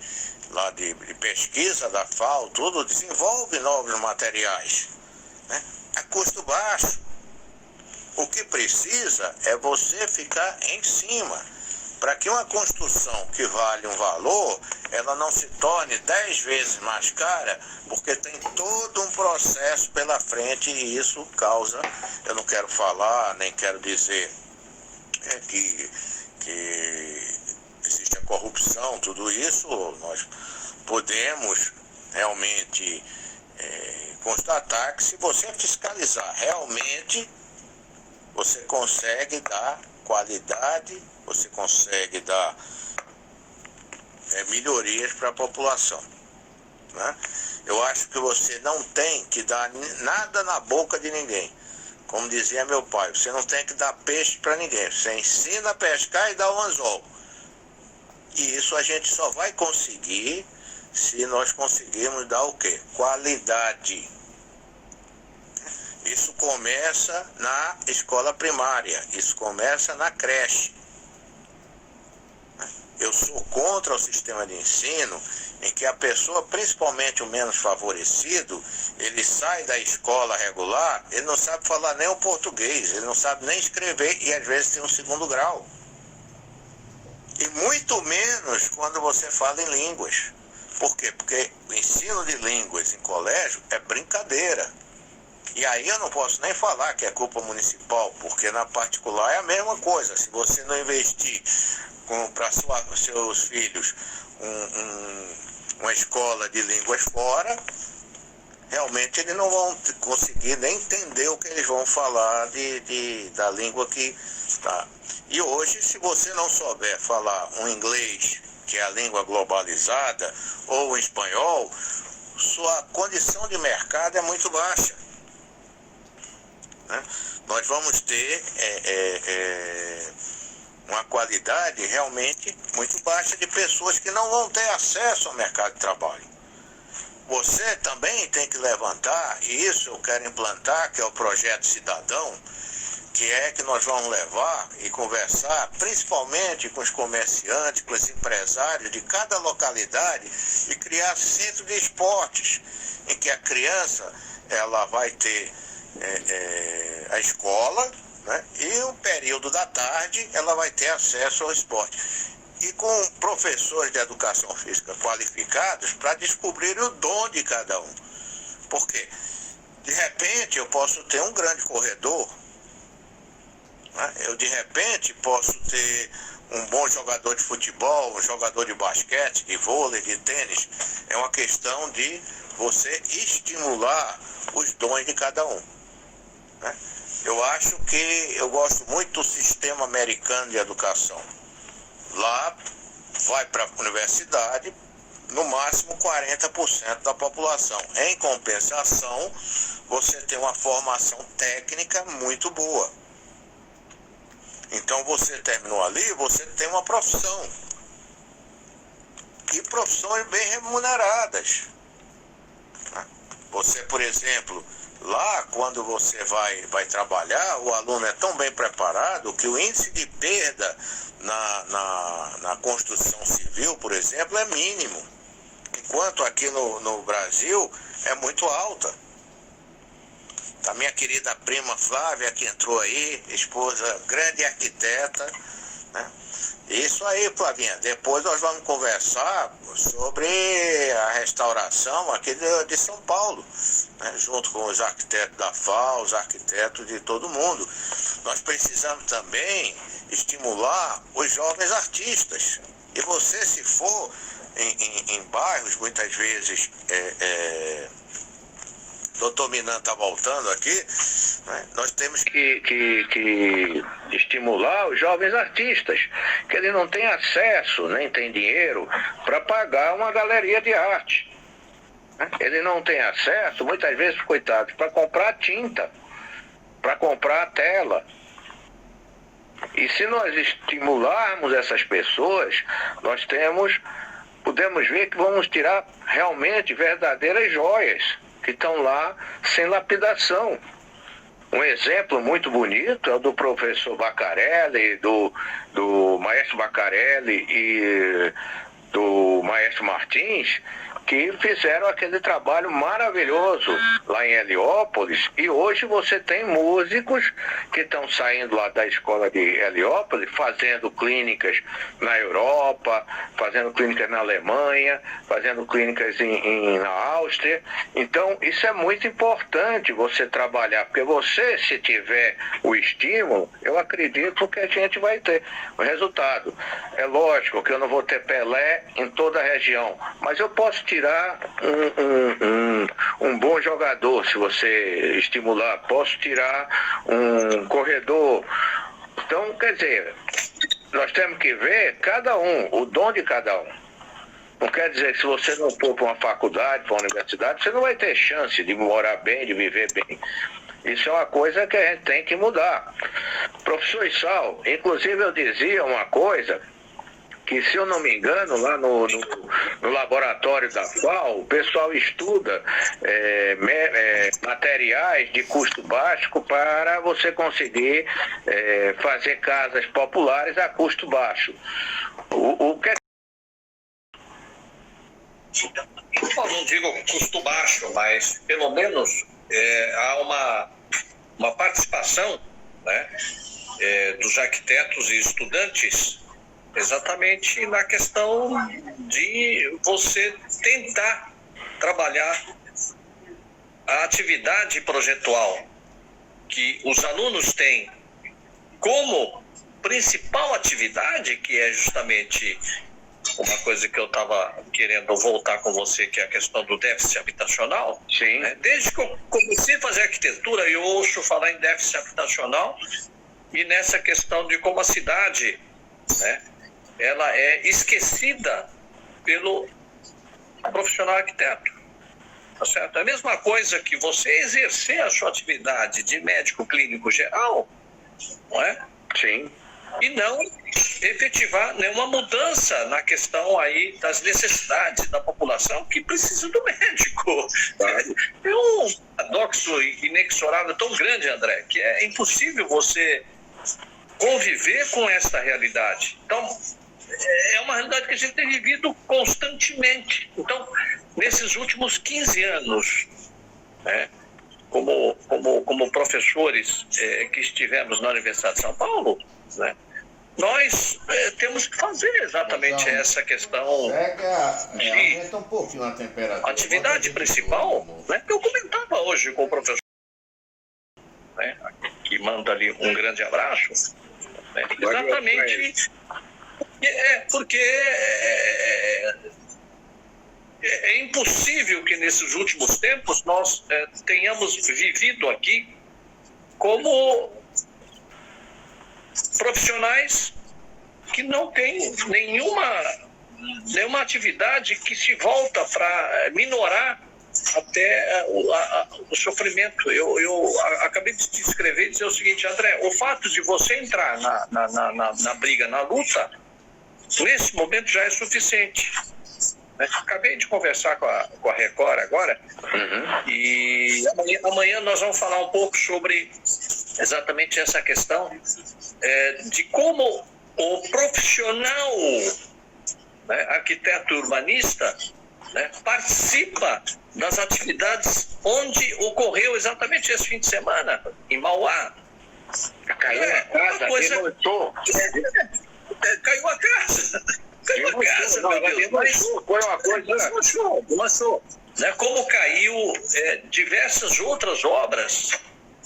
Pesquisa da FAO, tudo desenvolve novos materiais, né, a custo baixo. O que precisa é você ficar em cima, para que uma construção que vale um valor, ela não se torne 10 vezes mais cara, porque tem todo um processo pela frente e isso causa, eu não quero falar, nem quero dizer que existe a corrupção, tudo isso nós podemos realmente constatar que se você fiscalizar realmente, você consegue dar qualidade, você consegue dar melhorias para a população, né? Eu acho que você não tem que dar nada na boca de ninguém. Como dizia meu pai, você não tem que dar peixe para ninguém. Você ensina a pescar e dá o anzol. E isso a gente só vai conseguir se nós conseguirmos dar o quê? Qualidade. Isso começa na escola primária, isso começa na creche. Eu sou contra o sistema de ensino em que a pessoa, principalmente o menos favorecido, ele sai da escola regular, ele não sabe falar nem o português, ele não sabe nem escrever e às vezes tem um segundo grau. E muito menos quando você fala em línguas. Por quê? Porque o ensino de línguas em colégio é brincadeira. E aí eu não posso nem falar que é culpa municipal, porque na particular é a mesma coisa. Se você não investir para seus filhos uma escola de línguas fora, realmente eles não vão conseguir nem entender o que eles vão falar da língua que está. E hoje, se você não souber falar um inglês, que é a língua globalizada, ou o espanhol, sua condição de mercado é muito baixa. Né? Nós vamos ter uma qualidade realmente muito baixa de pessoas que não vão ter acesso ao mercado de trabalho. Você também tem que levantar, e isso eu quero implantar, que é o projeto cidadão, que é que nós vamos levar e conversar, principalmente com os comerciantes, com os empresários de cada localidade, e criar centro de esportes, em que a criança ela vai ter a escola, né, e o período da tarde ela vai ter acesso ao esporte. E com professores de educação física qualificados para descobrir o dom de cada um. Por quê? De repente eu posso ter um grande corredor, né? Eu de repente posso ter um bom jogador de futebol, um jogador de basquete, de vôlei, de tênis. É uma questão de você estimular os dons de cada um, né? Eu acho que eu gosto muito do sistema americano de educação. Lá vai para a universidade no máximo 40% da população. Em compensação, você tem uma formação técnica muito boa. Então você terminou ali, você tem uma profissão. E profissões bem remuneradas. Você, por exemplo, lá quando você vai trabalhar, o aluno é tão bem preparado que o índice de perda na construção civil, por exemplo, é mínimo. Enquanto aqui no Brasil é muito alta. A minha querida prima Flávia, que entrou aí, esposa, grande arquiteta, né? Isso aí, Flavinha. Depois nós vamos conversar sobre a restauração aqui de São Paulo, né? Junto com os arquitetos da FAO, os arquitetos de todo mundo. Nós precisamos também estimular os jovens artistas. E você, se for em bairros, muitas vezes... Doutor Minan está voltando aqui, né? Nós temos que estimular os jovens artistas, que eles não têm acesso, nem têm dinheiro para pagar uma galeria de arte, né? Eles não têm acesso, muitas vezes, coitados, para comprar tinta, para comprar tela. E se nós estimularmos essas pessoas, nós podemos ver que vamos tirar realmente verdadeiras joias que estão lá sem lapidação. Um exemplo muito bonito é o do professor Bacarelli, do maestro Bacarelli e do maestro Martins, que fizeram aquele trabalho maravilhoso lá em Heliópolis, e hoje você tem músicos que estão saindo lá da escola de Heliópolis, fazendo clínicas na Europa, fazendo clínicas na Alemanha, fazendo clínicas na Áustria. Então isso é muito importante você trabalhar, porque você, se tiver o estímulo, eu acredito que a gente vai ter o resultado. É lógico que eu não vou ter Pelé em toda a região, mas eu posso tirar um bom jogador, se você estimular, posso tirar um corredor. Então, quer dizer, nós temos que ver cada um, o dom de cada um. Não quer dizer que se você não for para uma faculdade, para uma universidade, você não vai ter chance de morar bem, de viver bem. Isso é uma coisa que a gente tem que mudar. Professor Issal, inclusive eu dizia uma coisa, que, se eu não me engano, lá no laboratório da FAO, o pessoal estuda materiais de custo baixo para você conseguir fazer casas populares a custo baixo. O que eu não digo custo baixo, mas pelo menos há uma participação, né, dos arquitetos e estudantes exatamente na questão de você tentar trabalhar a atividade projetual que os alunos têm como principal atividade, que é justamente uma coisa que eu estava querendo voltar com você, que é a questão do déficit habitacional. Sim. Né? Desde que eu comecei a fazer arquitetura, eu ouço falar em déficit habitacional e nessa questão de como a cidade, né, ela é esquecida pelo profissional arquiteto. Tá certo? É a mesma coisa que você exercer a sua atividade de médico clínico geral, não é? Sim. E não efetivar nenhuma mudança na questão aí das necessidades da população que precisa do médico. É um paradoxo inexorável tão grande, André, que é impossível você conviver com esta realidade. Então, é uma realidade que a gente tem vivido constantemente. Então, nesses últimos 15 anos, né, como professores que estivemos na Universidade de São Paulo, né, nós temos que fazer exatamente essa questão de aumenta um pouquinho a temperatura. atividade principal, né, que eu comentava hoje com o professor, né, que manda ali um grande abraço, né, exatamente porque é impossível que nesses últimos tempos nós tenhamos vivido aqui como profissionais que não têm nenhuma atividade que se volta para minorar até o sofrimento. Eu acabei de te escrever e dizer o seguinte, André, o fato de você entrar na briga, na luta, nesse momento já é suficiente. Acabei de conversar com a Record agora, e amanhã nós vamos falar um pouco sobre exatamente essa questão de como o profissional, né, arquiteto urbanista, né, participa das atividades onde ocorreu exatamente esse fim de semana, em Mauá. Caiu a casa, desmontou. Caiu a casa. Caiu a casa, meu Deus. Mas foi uma coisa... Desmanchou. Né, como caiu diversas outras obras,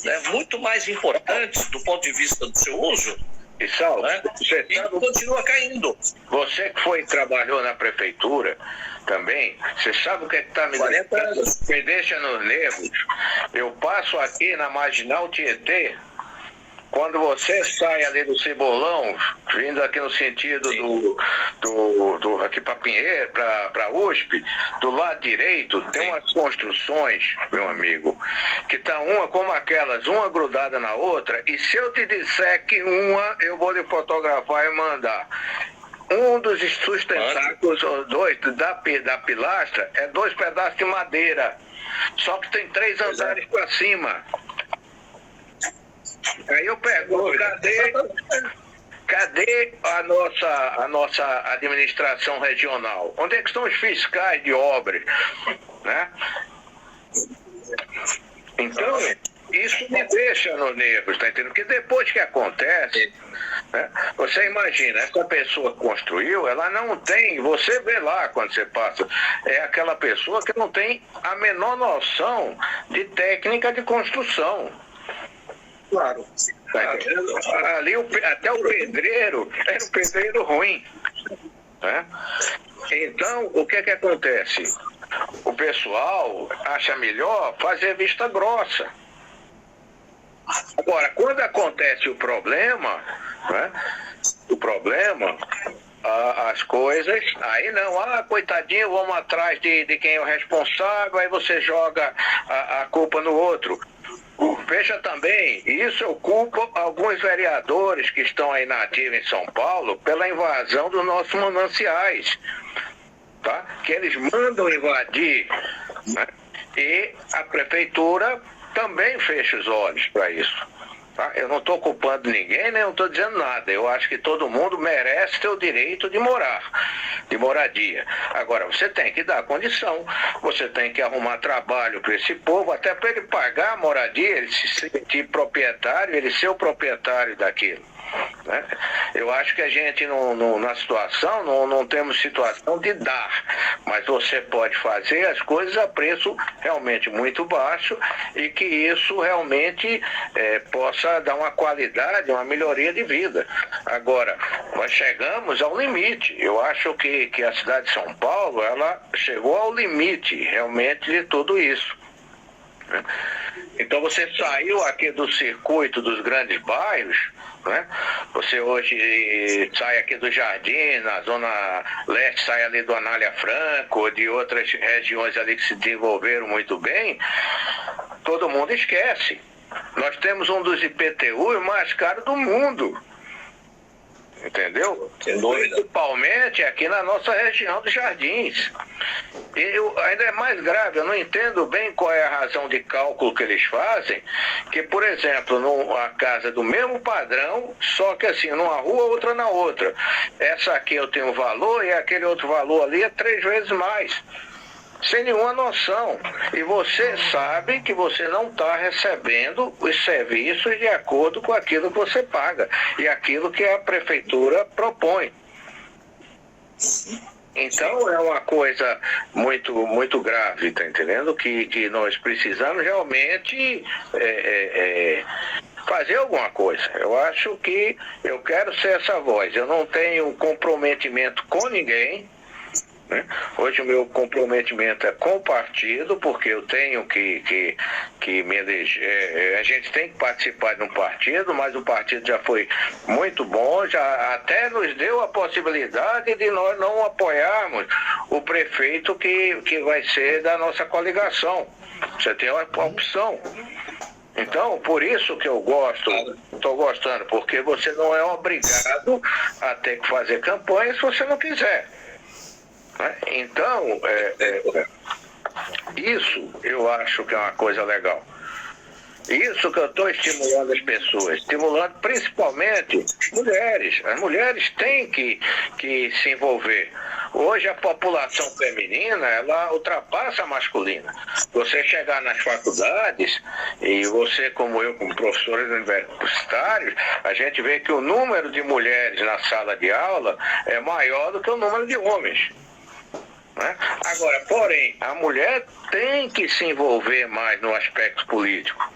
né, muito mais importantes do ponto de vista do seu uso, E Saulo, né, e continua caindo. Você que trabalhou na prefeitura também, você sabe o que está me 40 anos. Me deixa nos nervos. Eu passo aqui na Marginal Tietê, quando você sai ali do Cebolão, vindo aqui no sentido do aqui para Pinheiro, para USP, do lado direito, tem umas construções, meu amigo, que tá uma como aquelas, uma grudada na outra, e se eu te disser que uma, eu vou lhe fotografar e mandar. Um dos sustentáculos, dois, da pilastra, é 2 pedaços de madeira, só que tem 3 andares para cima. Aí eu pergunto, cadê a nossa administração regional? Onde é que estão os fiscais de obras? Né? Então, isso me deixa no nervos, tá entendendo? Porque depois que acontece, né, você imagina, essa pessoa que construiu, ela não tem, você vê lá quando você passa, é aquela pessoa que não tem a menor noção de técnica de construção. Claro. Ali até o pedreiro era um pedreiro ruim. Né? Então, o que acontece? O pessoal acha melhor fazer vista grossa. Agora, quando acontece o problema, né? As coisas, aí não, coitadinho, vamos atrás de quem é o responsável, aí você joga a culpa no outro. Veja também, isso eu culpo alguns vereadores que estão aí na ativa em São Paulo pela invasão dos nossos mananciais, tá? Que eles mandam invadir, né? E a prefeitura também fecha os olhos para isso. Tá? Eu não estou culpando ninguém, nem estou dizendo nada. Eu acho que todo mundo merece ter o direito de morar, de moradia. Agora, você tem que dar condição, você tem que arrumar trabalho para esse povo, até para ele pagar a moradia, ele se sentir proprietário, ele ser o proprietário daquilo. né? Eu acho que a gente na situação, não temos situação de dar, mas você pode fazer as coisas a preço realmente muito baixo e que isso realmente possa dar uma qualidade, uma melhoria de vida. Agora, nós chegamos ao limite. Eu acho que a cidade de São Paulo, ela chegou ao limite realmente de tudo isso. Então você saiu aqui do circuito dos grandes bairros, né? Você hoje sai aqui do Jardim, na zona leste, sai ali do Anália Franco, de outras regiões ali que se desenvolveram muito bem, todo mundo esquece. Nós temos um dos IPTUs mais caros do mundo. Entendeu? Principalmente aqui na nossa região dos Jardins. E ainda é mais grave, eu não entendo bem qual é a razão de cálculo que eles fazem, que, por exemplo, numa casa do mesmo padrão, só que assim, numa rua, outra na outra. Essa aqui eu tenho um valor e aquele outro valor ali é 3 vezes mais. Sem nenhuma noção. E você sabe que você não está recebendo os serviços de acordo com aquilo que você paga e aquilo que a prefeitura propõe. Então é uma coisa muito, muito grave, tá entendendo? Que nós precisamos realmente fazer alguma coisa. Eu acho que eu quero ser essa voz. Eu não tenho comprometimento com ninguém. Hoje o meu comprometimento é com o partido, porque eu tenho que me eleger. A gente tem que participar de um partido, mas o partido já foi muito bom, já até nos deu a possibilidade de nós não apoiarmos o prefeito que vai ser da nossa coligação. Você tem uma opção. Então, por isso que eu estou gostando, porque você não é obrigado a ter que fazer campanha se você não quiser. Então, isso eu acho que é uma coisa legal. Isso que eu estou estimulando as pessoas, estimulando principalmente mulheres. As mulheres têm que se envolver. Hoje a população feminina, ela ultrapassa a masculina. Você chegar nas faculdades, e você como eu, como professores universitários, a gente vê que o número de mulheres na sala de aula é maior do que o número de homens. Agora, porém, a mulher tem que se envolver mais no aspecto político.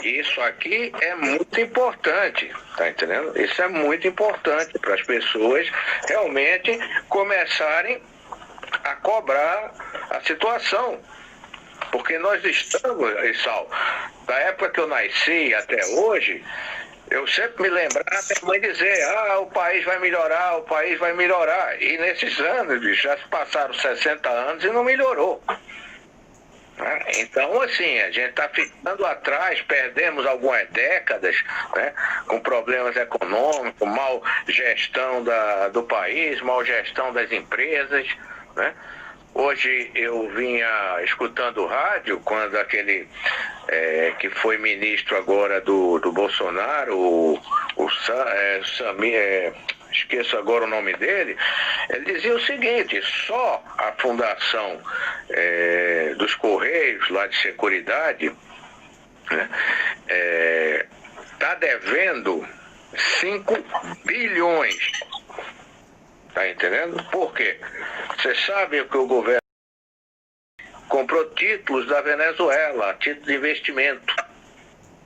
Isso aqui é muito importante, tá entendendo? Isso é muito importante para as pessoas realmente começarem a cobrar a situação. Porque nós estamos, Sal, da época que eu nasci até hoje, eu sempre me lembrava da minha mãe dizer, o país vai melhorar, o país vai melhorar. E nesses anos, já se passaram 60 anos e não melhorou. Então, assim, a gente está ficando atrás, perdemos algumas décadas, né, com problemas econômicos, mal gestão do país, mal gestão das empresas, né? Hoje eu vinha escutando o rádio, quando aquele que foi ministro agora do Bolsonaro, esqueço agora o nome dele, ele dizia o seguinte, só a fundação dos Correios, lá de Seguridade, está devendo 5 bilhões. Tá entendendo? Por quê? Você sabe que o governo comprou títulos da Venezuela, títulos de investimento,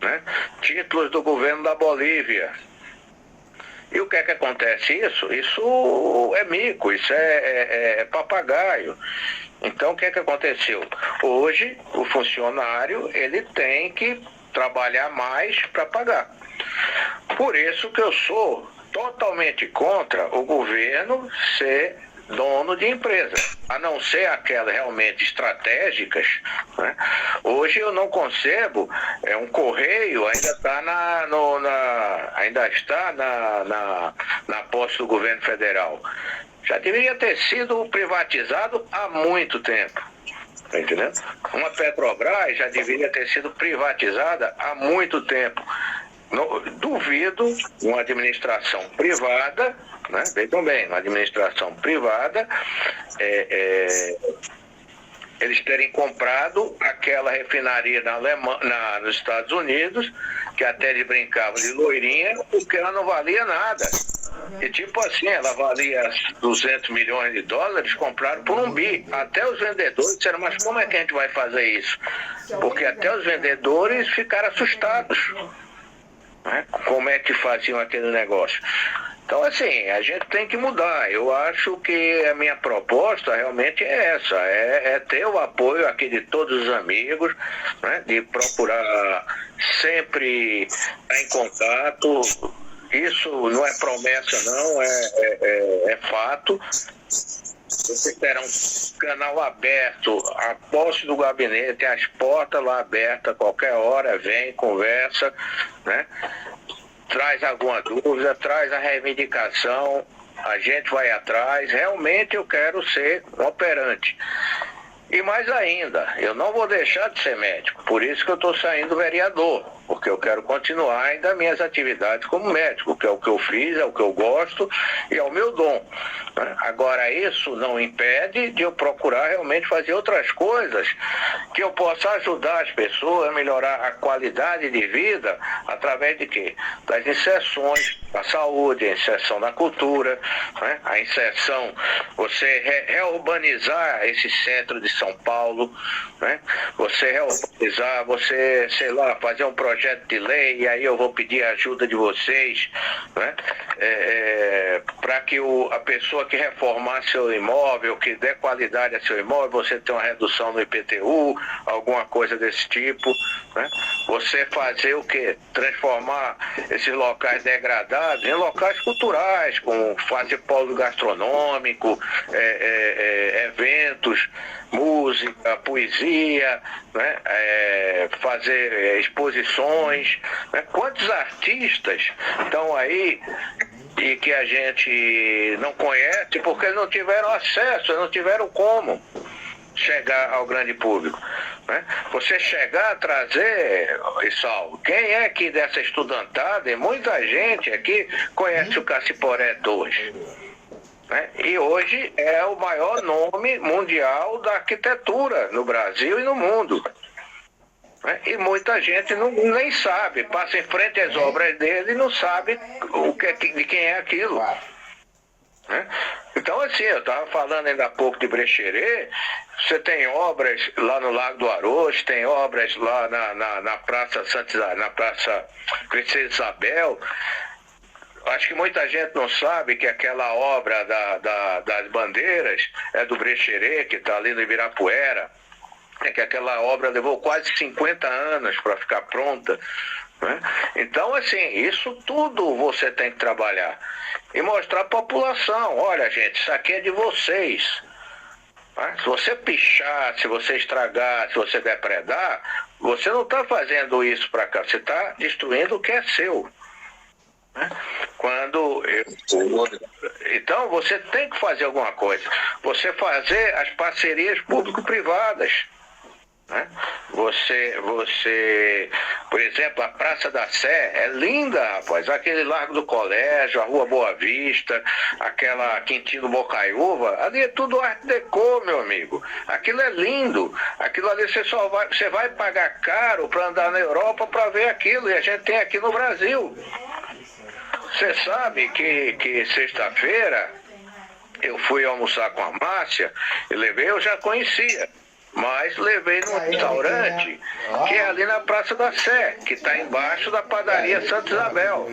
né? Títulos do governo da Bolívia. E o que é que acontece? Isso é mico, isso é papagaio. Então o que é que aconteceu? Hoje o funcionário ele tem que trabalhar mais para pagar. Por isso que eu sou totalmente contra o governo ser dono de empresa, a não ser aquelas realmente estratégicas, né? Hoje eu não concebo, um correio ainda está na posse do governo federal. Já deveria ter sido privatizado há muito tempo. Tá entendendo? Uma Petrobras já deveria ter sido privatizada há muito tempo. Duvido uma administração privada, né? Vejam bem, uma administração privada eles terem comprado aquela refinaria nos Estados Unidos, que até eles brincavam de loirinha, porque ela não valia nada. E tipo assim, ela valia 200 milhões de dólares, compraram por 1 bi. Até os vendedores disseram, mas como é que a gente vai fazer isso? Porque até os vendedores ficaram assustados, né? Como é que faziam aquele negócio? Então, assim, a gente tem que mudar. Eu acho que a minha proposta realmente é essa, é ter o apoio aqui de todos os amigos, né? De procurar sempre estar em contato. Isso não é promessa, não, é fato. Vocês terão um canal aberto, a posse do gabinete, as portas lá abertas, a qualquer hora, vem, conversa, né? Traz alguma dúvida, traz a reivindicação, a gente vai atrás. Realmente eu quero ser um operante. E mais ainda, eu não vou deixar de ser médico, por isso que eu estou saindo vereador, porque eu quero continuar ainda minhas atividades como médico, que é o que eu fiz, é o que eu gosto e é o meu dom. Agora, isso não impede de eu procurar realmente fazer outras coisas que eu possa ajudar as pessoas a melhorar a qualidade de vida através de quê? Das inserções da saúde, a inserção da cultura, né? A inserção, você reurbanizar esse centro de São Paulo, né? Você reurbanizar, você, sei lá, fazer um projeto de lei, e aí eu vou pedir a ajuda de vocês, né? Para que a pessoa que reformar seu imóvel, que dê qualidade a seu imóvel, você tem uma redução no IPTU, alguma coisa desse tipo, né? Você fazer o quê? Transformar esses locais degradados em locais culturais, com fazer polo gastronômico, eventos, música, poesia, né? Fazer exposições, né? Quantos artistas estão aí e que a gente não conhece porque não tiveram acesso, não tiveram como chegar ao grande público, né? Você chegar a trazer, Saulo, quem é que dessa estudantada, e muita gente aqui conhece o Cassiporé 2, né? E hoje é o maior nome mundial da arquitetura no Brasil e no mundo. E muita gente nem sabe, passa em frente às obras dele e não sabe de quem é aquilo. Então, assim, eu estava falando ainda há pouco de Brecheret, você tem obras lá no Lago do Aroz, tem obras lá na Praça na Praça Princesa Isabel. Acho que muita gente não sabe que aquela obra das bandeiras é do Brecheret, que está ali no Ibirapuera. Que aquela obra levou quase 50 anos para ficar pronta, né? Então, assim, isso tudo você tem que trabalhar e mostrar à população, olha, gente, isso aqui é de vocês, né? Se você pichar, se você estragar, se você depredar, você não está fazendo isso para cá, você está destruindo o que é seu, né? Então você tem que fazer alguma coisa, você fazer as parcerias público-privadas, né? Você, por exemplo, a Praça da Sé é linda, rapaz. Aquele Largo do Colégio, a Rua Boa Vista, aquela Quintino Bocaiúva, ali é tudo art déco, meu amigo. Aquilo é lindo. Aquilo ali você vai pagar caro para andar na Europa para ver aquilo, e a gente tem aqui no Brasil. Você sabe que sexta-feira eu fui almoçar com a Márcia e eu já conhecia. Mas levei num restaurante que é ali na Praça da Sé, que está embaixo da padaria Santa Isabel.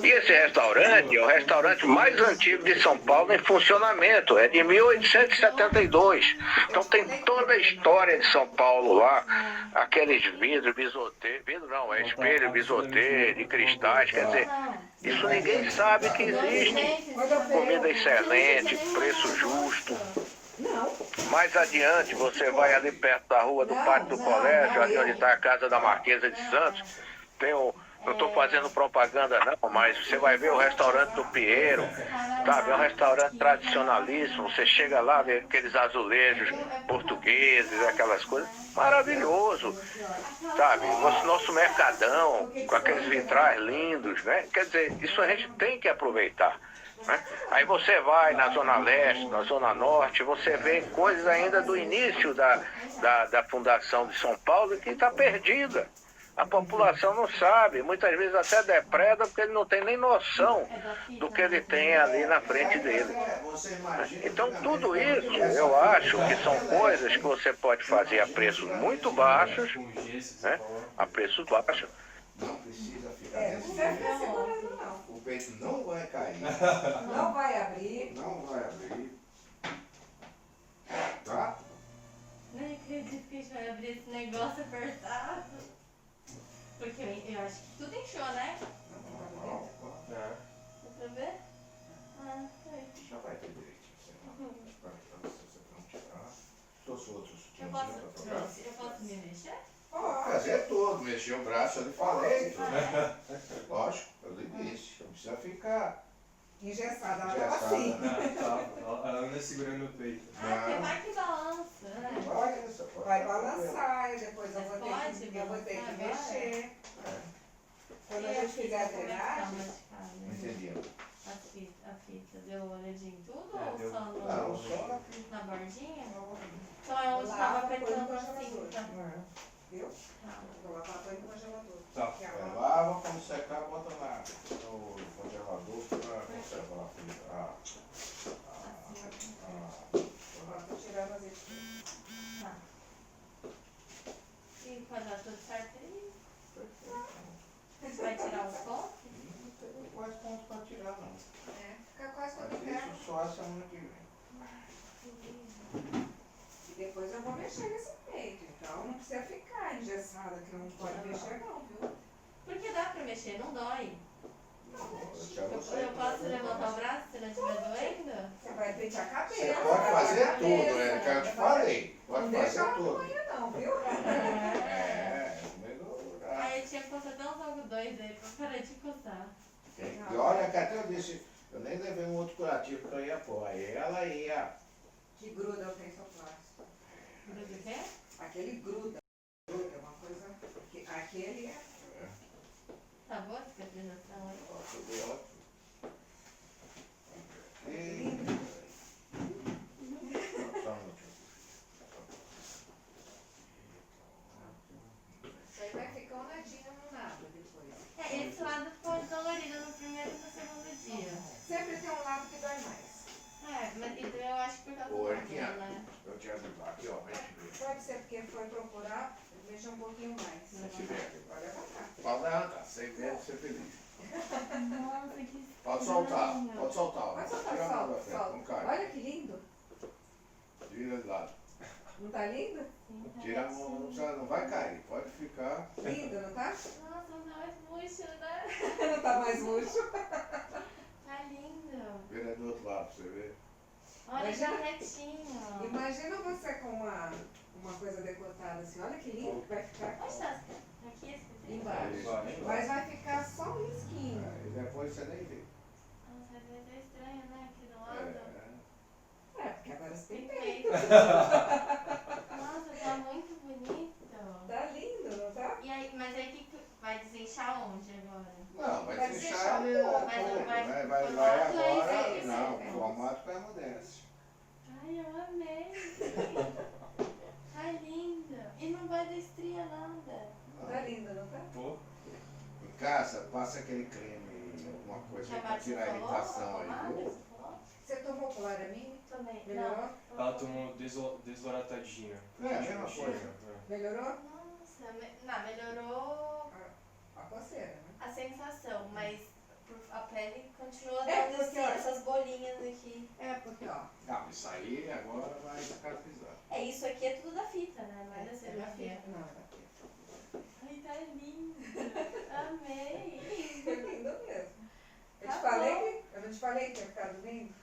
E esse restaurante é o restaurante mais antigo de São Paulo em funcionamento, é de 1872. Então tem toda a história de São Paulo lá, aqueles vidros, bisotê, vidro não, é espelho, bisotê, de cristais, quer dizer, isso ninguém sabe que existe. Comida excelente, preço justo. Mais adiante, você vai ali perto da rua do Pátio do Colégio, ali onde está a casa da Marquesa de Santos. Não estou fazendo propaganda não, mas você vai ver o restaurante do Pinheiro, sabe? É um restaurante tradicionalíssimo. Você chega lá, vê aqueles azulejos portugueses, aquelas coisas. Maravilhoso, sabe? Nosso mercadão, com aqueles vitrais lindos, né? Quer dizer, isso a gente tem que aproveitar. né? Aí você vai na Zona Leste, na Zona Norte, você vê coisas ainda do início da fundação de São Paulo que está perdida. A população não sabe, muitas vezes até depreda porque ele não tem nem noção do que ele tem ali na frente dele. Então tudo isso eu acho que são coisas que você pode fazer a preços muito baixos, né? A preços baixos. Não precisa ficar desse jeito. O peito não vai cair. Não vai abrir. Não vai abrir. Tá? Nem acredito que a gente vai abrir esse negócio apertado. Porque eu acho que tudo inchou, né? Dá pra ver? Ah, tá aí. Já vai ter direitinho. Você não tirar. Seus outros Eu posso me mexer? pode fazer tudo. Mexer o braço, eu lhe falei. Lógico, eu lhe disse. Não precisa ficar Engessada, ela tava assim. A Ana segurando o peito. Ah, porque vai que balança, né? Vai balançar e depois eu vou Mas ter que pode mexer. Quando a E gente fizer a fita, como é que tá drenagem, machucada? Não entendi. A fita deu uma olhadinha em tudo É, ou deu. só Não, só na na bordinha? Então é onde tava apertando assim, tá? viu? Tá. Vou lavar põe no congelador. Tá. Que a água- Lava, quando secar, bota no congelador para conservar Ó, tô tirando as espinhas. Tá. E vai dar tudo certo aí? Você vai tirar os pontos? Não tem quase pontos para tirar, não. É, fica quase todo Mas inverno. isso só a semana que vem. E depois eu vou mexer nesse peito. Então não precisa ficar engessada, que não pode mexer não, viu? Porque dá pra mexer, não dói. Eu Eu posso levantar o braço se não estiver doendo? Você vai pentear a cabeça. Você pode fazer tudo, né? Que eu te falei. Não Pode deixa fazer ela tudo. amanhã não, viu? É, melhorar. Aí eu tinha que passar até uns algodões aí pra parar de coçar. E olha que até eu disse, eu nem levei um outro curativo que eu ia pôr. Aí ela ia. Que gruda o tensoplast. Gruda o quê? Aquele gruda. Gruda é uma coisa. Aquele é. Tá boa a cicatrização aí? Ó, tudo ótimo. E... Só um minutinho. Isso aí vai ficar um ladinho no nada depois. É, esse lado ficou dolorido no primeiro e no segundo dia. Sempre tem um lado que dói mais. É, mas então eu acho que por causa do Oi, cabelo, né? eu te ajudo aqui, ó, vai te ver. Pode ser porque foi procurar, mexer um pouquinho mais. Vai te ver aqui. Pode levantar. Pode levantar, sem medo, ser feliz. Nossa, que Pode soltar, estranho. pode soltar. ó. Pode soltar, Tira a mão da solta, frente, solta. não cai. Olha que lindo. Vira de lado. Não tá lindo? Sim, tá Tira a mão, não, precisa, não vai cair, pode ficar. Lindo, não tá? Nossa, não tá mais murcho, né? Não tá mais murcho. Tá lindo. Vira do outro lado pra você ver. Olha, Imagina- tá retinho. Imagina você com uma coisa decotada assim. Olha que lindo que vai ficar Onde tá? Aqui esse aqui? embaixo. Mas vai ficar só um risquinho. Aí depois você nem vê. Nossa, vai ser estranho, né? Aqui do lado. É, porque agora você tem Tem peito. peito. Nossa, tá muito bonito. Tá lindo, não tá? E aí, mas aí que vai desinchar onde agora? Não, vai Vai fechar deixar tudo, mas não né? vai- Vai formato é agora. esse, Não, né? o formato vai mudança. Ai, eu amei. Tá lindo. E não vai dar estria nada. Tá lindo, não tá? Pô, Em casa, passa aquele creme, alguma coisa aí pra tirar a irritação aí, viu? Você tomou Claramin? Também. Melhorou? ela tomou desloratadina. É, a mesma coisa. Melhorou? Nossa, não, melhorou A coceira, né? a sensação, mas a pele continua É, dando porque, ó, essas bolinhas aqui. É, porque ó, Não, isso aí agora vai cicatrizar. É, isso aqui é tudo da fita, né? Não é da é da serrafia. fita. Não, é da fita. Ai, tá lindo. Amei. É lindo mesmo. Eu Tá te falei bom. que. Eu não te falei que ia ficar lindo?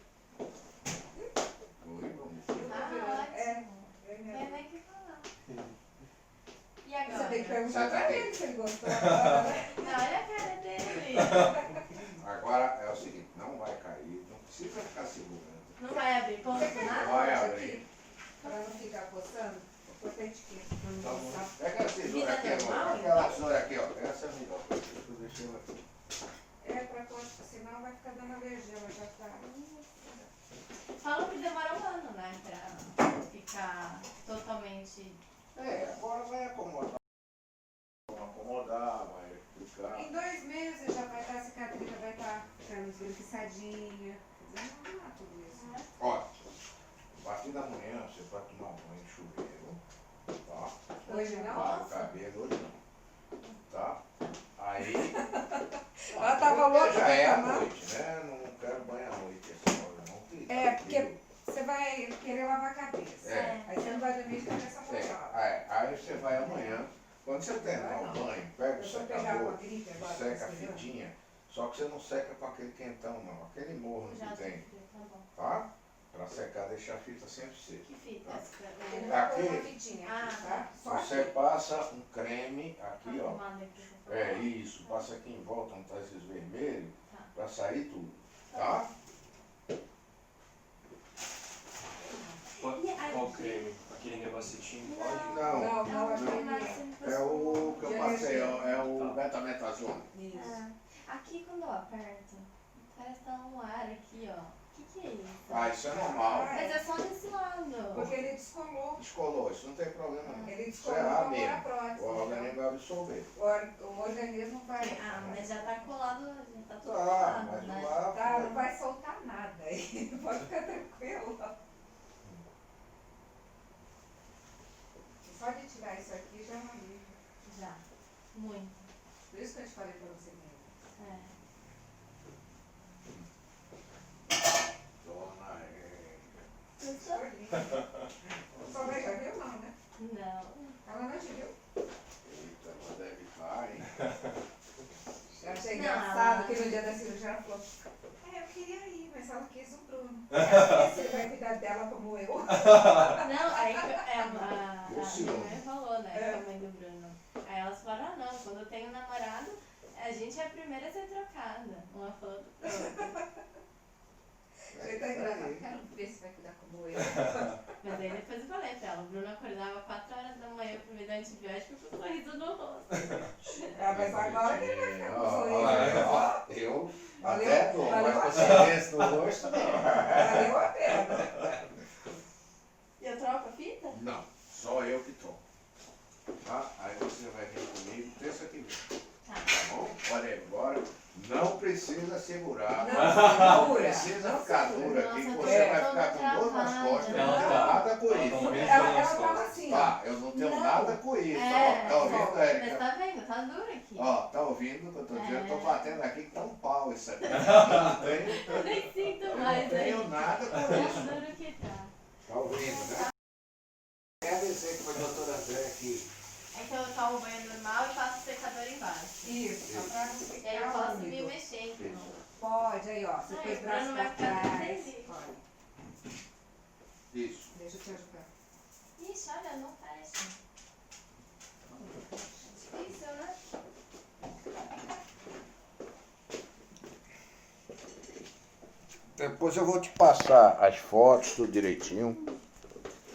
Oi, vamos. Tá É, ótimo. é Não mesmo. tem nem o que falar. E Você agora? tem que perguntar Você pra tá ele se ele gostou agora, né? Não, olha a cara dele. Agora é o seguinte, não vai cair, não precisa ficar segurando. Não vai abrir ponto Você quer nada? Vai isso abrir. aqui? Pra não ficar coçando? Vou pôr etiqueta pra não Tá bom. coçar. Pega a tesoura Vida aqui, amor. normal? Aquela tesoura aqui, ó. Essa é melhor. Eu deixei ela aqui. É pra coçar, senão vai ficar dando alergia, ela já tá. Falam que demora um ano, né? Pra ficar totalmente. Agora vai acomodar. Vai acomodar, vai ficar. Em 2 meses já vai estar a cicatriz, já vai estar ficando esbranquiçadinha. Não dá tudo isso. Olha, a partir da manhã você vai tomar banho de chuveiro, tá? Hoje não? Lava o cabelo hoje não, tá? Aí... Ela tava louca já pra é à tomar. noite, né? Não quero banho à noite essa hora não. Porque você vai querer lavar a cabeça. Aí você não vai dormir de cabeça molhada. Aí você vai amanhã, quando você terminar o banho, pega o Eu vou pegar uma secador, gripe agora. seca a pra você ver. fitinha, só que você não seca com aquele quentão não, aquele morno Já que tem, tá bom. tá? Pra secar, deixar a fita sempre seca. Que fita? Ele vai pôr Aqui. uma fitinha aqui, tá? Só Você aqui. passa um creme aqui, ó. Arrumada aqui, você falou. Isso, passa aqui em volta onde tá esses vermelhos, Tá. pra sair tudo, tá? Qual creme? Aquele negocetinho pode? Não, Não, é o que eu passei, ó, é o betametazona. Isso. Aqui quando eu aperto, parece que tá um ar aqui, ó. O que é isso? Isso é normal. Mas é só desse lado. Porque ele descolou. Descolou, isso não tem problema não. Ele Isso é descolou ar com a mesmo. prótese. O organismo vai absorver. O organismo vai. Mas já tá colado, já tá tudo Tá, colado, mas né? não vai. Tá, não vai soltar nada aí. Pode ficar tranquilo. Só de tirar isso aqui já é uma alívio. Já. Muito. Por isso que eu te falei pra você mesmo. É. Dona Só linda. Sua mãe já viu, não, né? Não. Ela não te viu? Eita, ela deve estar, hein? Eu achei Não. engraçado que no dia da cirurgia ela falou: eu queria ir, mas ela quis o Bruno. Você vai cuidar dela como eu. Não, aí a minha mãe falou, né, com a mãe do Bruno. Aí elas falaram, não, quando eu tenho namorado, a gente é a primeira a ser trocada. Uma falou do outro. Ele tá engraçado. Quero ver se vai cuidar como eu. Mas aí depois eu falei pra ela, o Bruno acordava 4 horas da manhã pra me dar antibiótico com um sorriso no rosto. Mas agora ele vai ficar com Ó, sorriso. eu Valeu, até dou, valeu mas a com silêncio no rosto não. Valeu a pena. E eu troco a fita? Não, só eu que tomo. Tá? Aí você vai vir comigo terça que vem. Tá. Tá bom? Olha aí, agora não precisa segurar. Não Não segura. precisa Não ficar segura. dura aqui, que Nossa, você eu vai tô ficar com dor nas travada. costas. Eu Ela não tenho tá. nada com Ela isso. tá morrendo de Ela dor nas fala costas. assim, ó. Tá, eu não tenho Não. nada com isso. É, Ó, tá ouvindo, mas Érica? tá vendo? Tá duro aqui. Ó, tá ouvindo o que eu tô dizendo? Eu tô batendo aqui que tá um pau isso aqui. Eu nem sinto Eu mais não tenho aí. nada com Tão isso. duro que tá. Tá ouvindo, né? Quer dizer que foi a doutora Zé aqui. Então eu tomo banho normal e passo o secador embaixo. Isso, só pra não E aí eu ficar posso me úmido. mexer, então. Pode, aí ó, você Ai, põe o o braço Bruno pra vai ficar trás. feliz. Olha, Isso. deixa eu te ajudar. Ixi, olha, não fecha. Difícil, né? Depois eu vou te passar as fotos, tudo direitinho.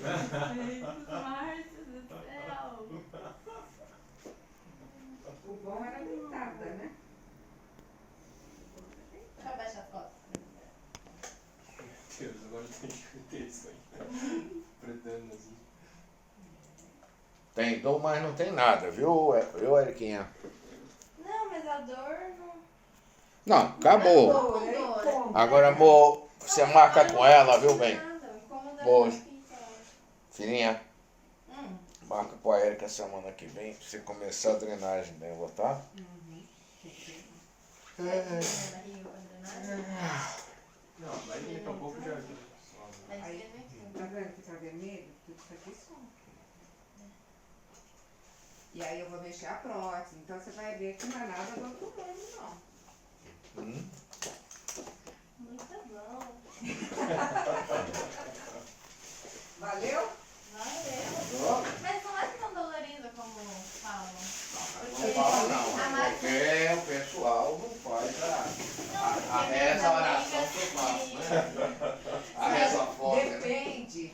Márcio do céu. O bom era deitada, né? Deixa eu abaixar a foto. Deus, agora eu tenho que meter isso aí. Pretendo assim. Tem dor, mas não tem nada, viu, Eriquinha? Não, mas a dor não. Não, acabou. Não, Aí, dor. como? Agora, amor, você marca com ela, viu, bem? Nada, o incômodo é Boa. na fita, eu acho. Filhinha, Hum. marca com a Érica semana que vem pra você começar a drenagem dela, tá? Na barriga pra drenar. Não, mas daqui a pouco já. Vai Aí, escrever aqui. tá vendo que tá vermelho? Tudo isso aqui some. E aí eu vou mexer a prótese, então você vai ver que não é nada do outro mundo, não. Muito bom. Valeu? Valeu. Mas não é tão dolorido como falam. Não fala não, porque o pessoal não faz a reza, a oração que eu faço, né? A reza forte, né? Depende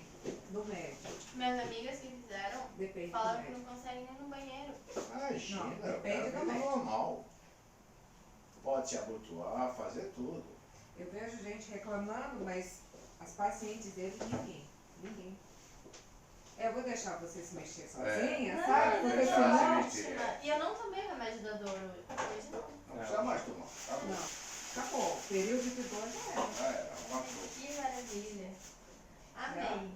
do médico. Minhas amigas que fizeram Depende do falaram que médico. não conseguem ir no banheiro. Imagina, Não, depende é do médico. normal. pode se abotoar, fazer tudo. Eu vejo gente reclamando, mas as pacientes dele, ninguém. Eu vou deixar você se mexer sozinha, Não, sabe? mas Porque eu tô senão... ótima. E eu não tomei o remédio da dor hoje, não. Não precisa mais tomar, tá bom? Não, acabou. O período de dor já era. Já era, passou. Que maravilha. Amei.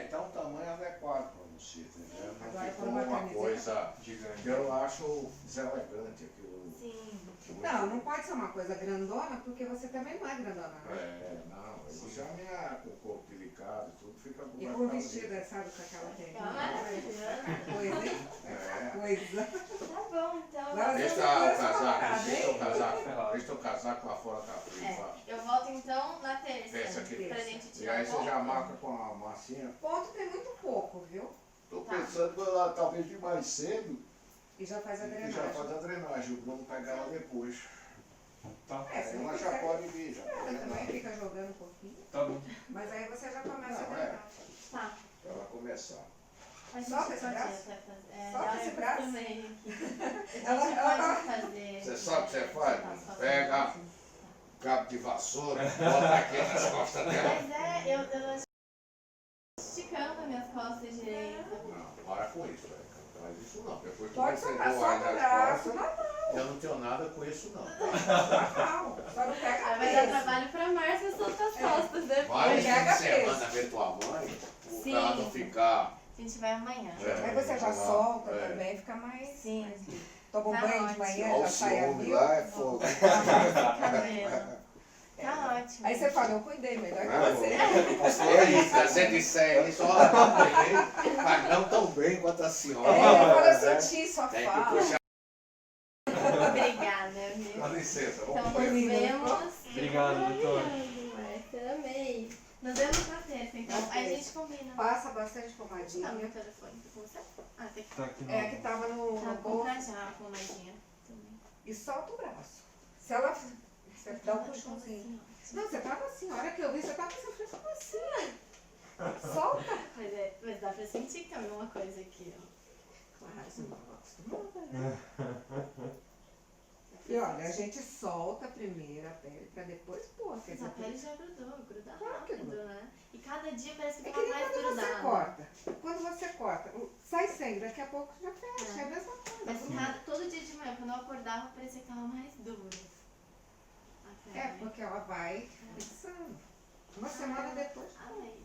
Então o tamanho é adequado para você, entendeu? Não Agora, ficou quando uma uma camiseta- coisa Gigante. que eu acho deselegante aquilo. Sim. Não pode ser uma coisa grandona, porque você também não é grandona, né? Não, eu já minha com o corpo delicado e tudo fica E vai com o ficar vestido, lindo. sabe, com aquela É uma maravilha. coisa, hein? É. Coisa. Tá bom, então. Agora Deixa você o vai casaco, colocar, deixa o hein? casaco, deixa o casaco lá fora tá frio. vá. Eu volto então na terça. Terça aqui. Pra gente E tirar aí você foto. já marca com a massinha. Ponto tem muito pouco, viu? Tô Tá. pensando em lá talvez de mais cedo E já faz a e já drenagem. faz a drenagem, o Bruno pegar ela depois. Tá, É, se Aí não ela já quiser, pode vir, já pode ela também ir lá. fica jogando um pouquinho. tá bom. Mas aí você já começa a Não, drenar. Tá. Pra ela começar. A gente Solta esse pode braço? até fazer. Solta esse braço? Também aqui. Ela- A gente ela- pode fazer. Você sabe o que você faz? Faço, faço. Pega cabo de vassoura, bota aqui nas costas dela. Mas eu não esticando as minhas costas direito. Não, para com isso, velho. Não faz isso não. Depois que Pode você soltar, pegou solta o aí braço. nas costas, Normal, eu não tenho nada com isso não. normal. Só não pega Vai dar peso. trabalho pra Márcia soltar as costas depois. Vai Pega fim de semana peso. ver tua mãe, Sim. pra ela não ficar. A gente vai amanhã. Aí você já lá. solta É. também, fica mais... Sim. mais livre. Toma um Tá banho de ótimo. manhã, Olha já o sai a ciúme mil. lá, é fogo. Cabelo. Tá ótimo. Aí você fala, eu cuidei melhor que Ah, você. É isso, você disser aí, só ela não bem, mas não tão bem quanto a senhora. É, eu falo, eu né? senti sua Tem que fala. puxar. Obrigada, viu? Dá licença, Então, vamos nos ver. vemos. Obrigado, doutor. Maravilhoso, Márcia. Amei. Nos vemos na terça, então. Na Aí a terça. gente combina. Passa bastante Tá no pomadinha. meu telefone com você? Ah, tem que Tá aqui no... É, que tava no tá, no vou bolso. comprar já a pomadinha também. E solta o braço. Se ela... Você dá um puxãozinho. Não, você tava assim, a hora que eu vi, você tava assim, eu falei, como assim? Solta. Mas dá pra sentir que tem alguma coisa aqui, ó. Claro, você não estava acostumada, né? E olha, a gente solta primeiro a pele pra depois pôr. Quer Mas a dizer, pele já grudou, gruda Claro que rápido, gruda. né? E cada dia parece que é tá que nem mais quando você grudado. corta. Quando você corta, sai sangue, daqui a pouco já fecha, é a mesma coisa. Mas todo dia de manhã, quando eu acordava, parecia que tava mais duro. A pele. É, porque ela vai fixando. Uma semana depois. Amei.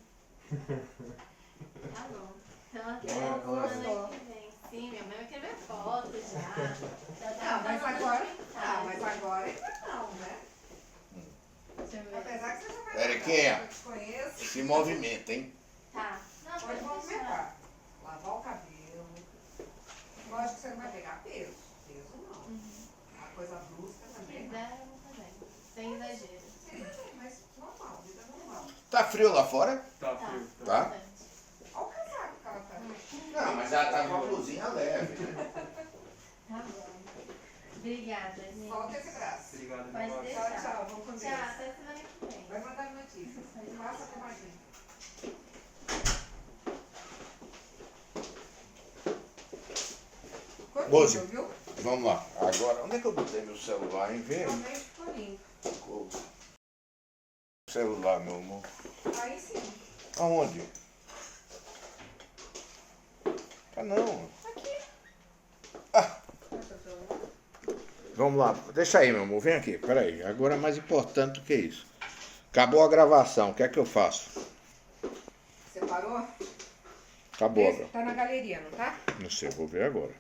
Tá bom. Então até Ela- semana que vem. Sim, minha mãe vai querer ver foto já. Já tá Ah, mas dando agora. mensagem. Ah, mas agora ainda não, né? Deixa eu ver. Apesar que você já vai. Eriquinha. Eu te conheço. Se movimenta, hein? Tá. Não, Pode pode deixar. movimentar. Lavar o cabelo. Lógico que você não vai pegar peso. Peso não. Uma coisa brusca Se também. não. quiser, eu vou fazer. Sem exagero. Sim, mas normal, vida normal. Tá frio lá fora? Tá Tá. frio. Tá? Bastante. Olha o casaco que ela tá. Não, mas ela tá com uma blusinha leve, né? Tá bom. Obrigada, gente. Solta esse braço. Obrigado, Pode Eduardo. deixar. Tchau, tchau. Vamos com Tchau, Deus. até semana que vem. Vai mandar notícias. Passa com a Marginha. Moço. Viu? Vamos lá. Agora, onde é que eu botei meu celular, hein? Vê. Realmente ficou limpo. Ficou. Celular, meu amor. Aí sim. Aonde? Tá não. Vamos lá. Deixa aí, meu amor. Vem aqui. Peraí. Agora é mais importante do que isso. Acabou a gravação. O que é que eu faço? Você parou? Acabou Esse agora. tá na galeria, não tá? Não sei, eu vou ver agora.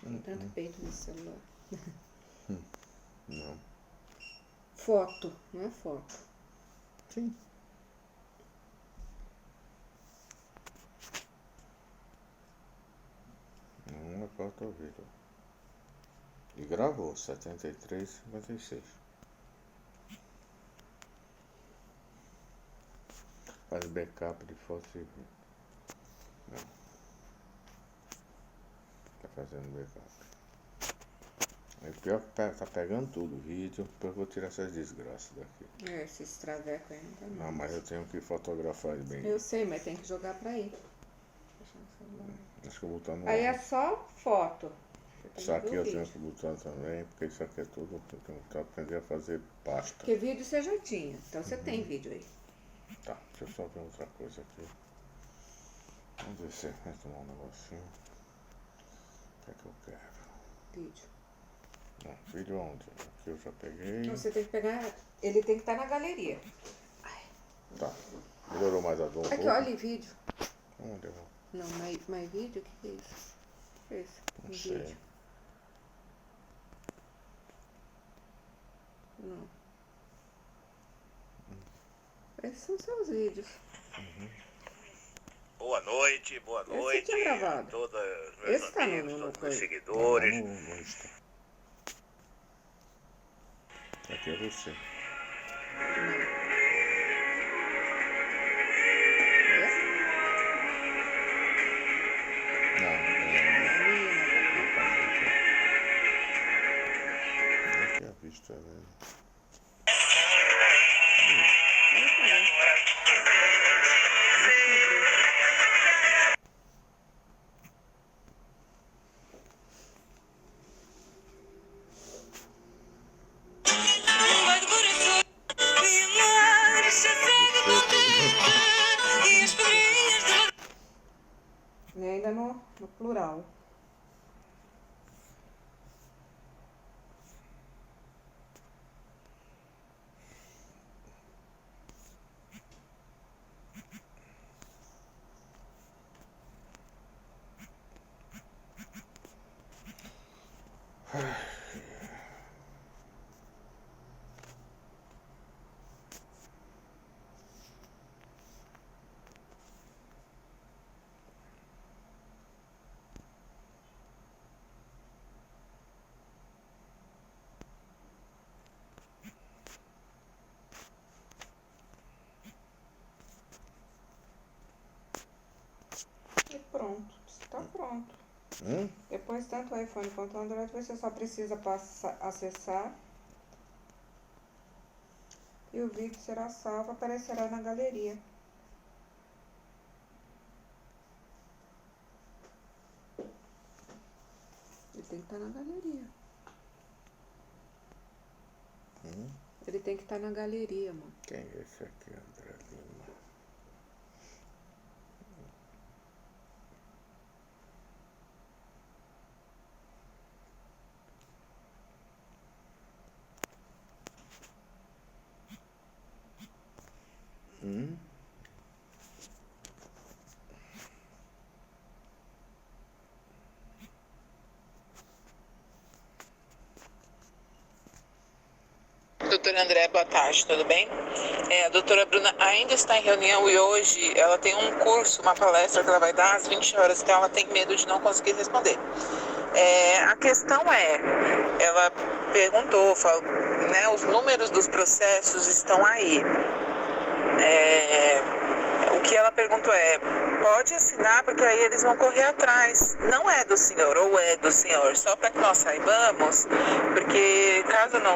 Tem tanto peito nesse celular. Não. Foto, não é foto. Sim. Não é foto ao vídeo. E gravou 73,56. Faz backup de foto e vídeo. Não. Tá fazendo backup. É pior que tá pegando tudo o vídeo, depois eu vou tirar essas desgraças daqui. Esse traveco aí não tá Não, mas eu tenho que fotografar ele bem. Eu sei, mas tem que jogar pra aí. Deixa no celular. Acho que eu vou botar no Aí é ar. só foto. Você Isso tem que aqui ver o eu tenho vídeo. que botar também, porque isso aqui é tudo. Eu tenho que aprender a fazer pasta. Porque vídeo você já tinha, então você tem vídeo aí. Tá, deixa eu só ver outra coisa aqui. Vamos ver se vai tomar um negocinho. O que é que eu quero? Vídeo. Não, vídeo onde? Aqui eu já peguei. Então você tem que pegar. Ele tem que estar na galeria. Tá. Melhorou mais a dor um Aqui, pouco? olha vídeo. Onde eu vou? Não, mais vídeo? O que é isso? O que é isso? Não Um sei. vídeo. Não. Esses são seus vídeos. Boa noite Esse tinha gravado. a todos os meus Esse tá amigos, no todos os coisa. meus seguidores. Não está. Aqui é você. Não, aqui é a vista, velho. E ainda no plural. E pronto, está pronto. Depois, tanto o iPhone quanto o Android, você só precisa acessar e o vídeo será salvo, aparecerá na galeria. Ele tem que estar na galeria. Ele tem que estar na galeria, mano. Quem é esse aqui, André Lima? Doutora André, boa tarde, tudo bem? A doutora Bruna ainda está em reunião e hoje ela tem um curso, uma palestra que ela vai dar às 20 horas, então ela tem medo de não conseguir responder. A questão ela perguntou, falou, né, os números dos processos estão aí. O que ela perguntou pode assinar porque aí eles vão correr atrás. Não é do senhor ou é do senhor, só para que nós saibamos, porque caso não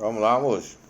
Vamos lá, moço.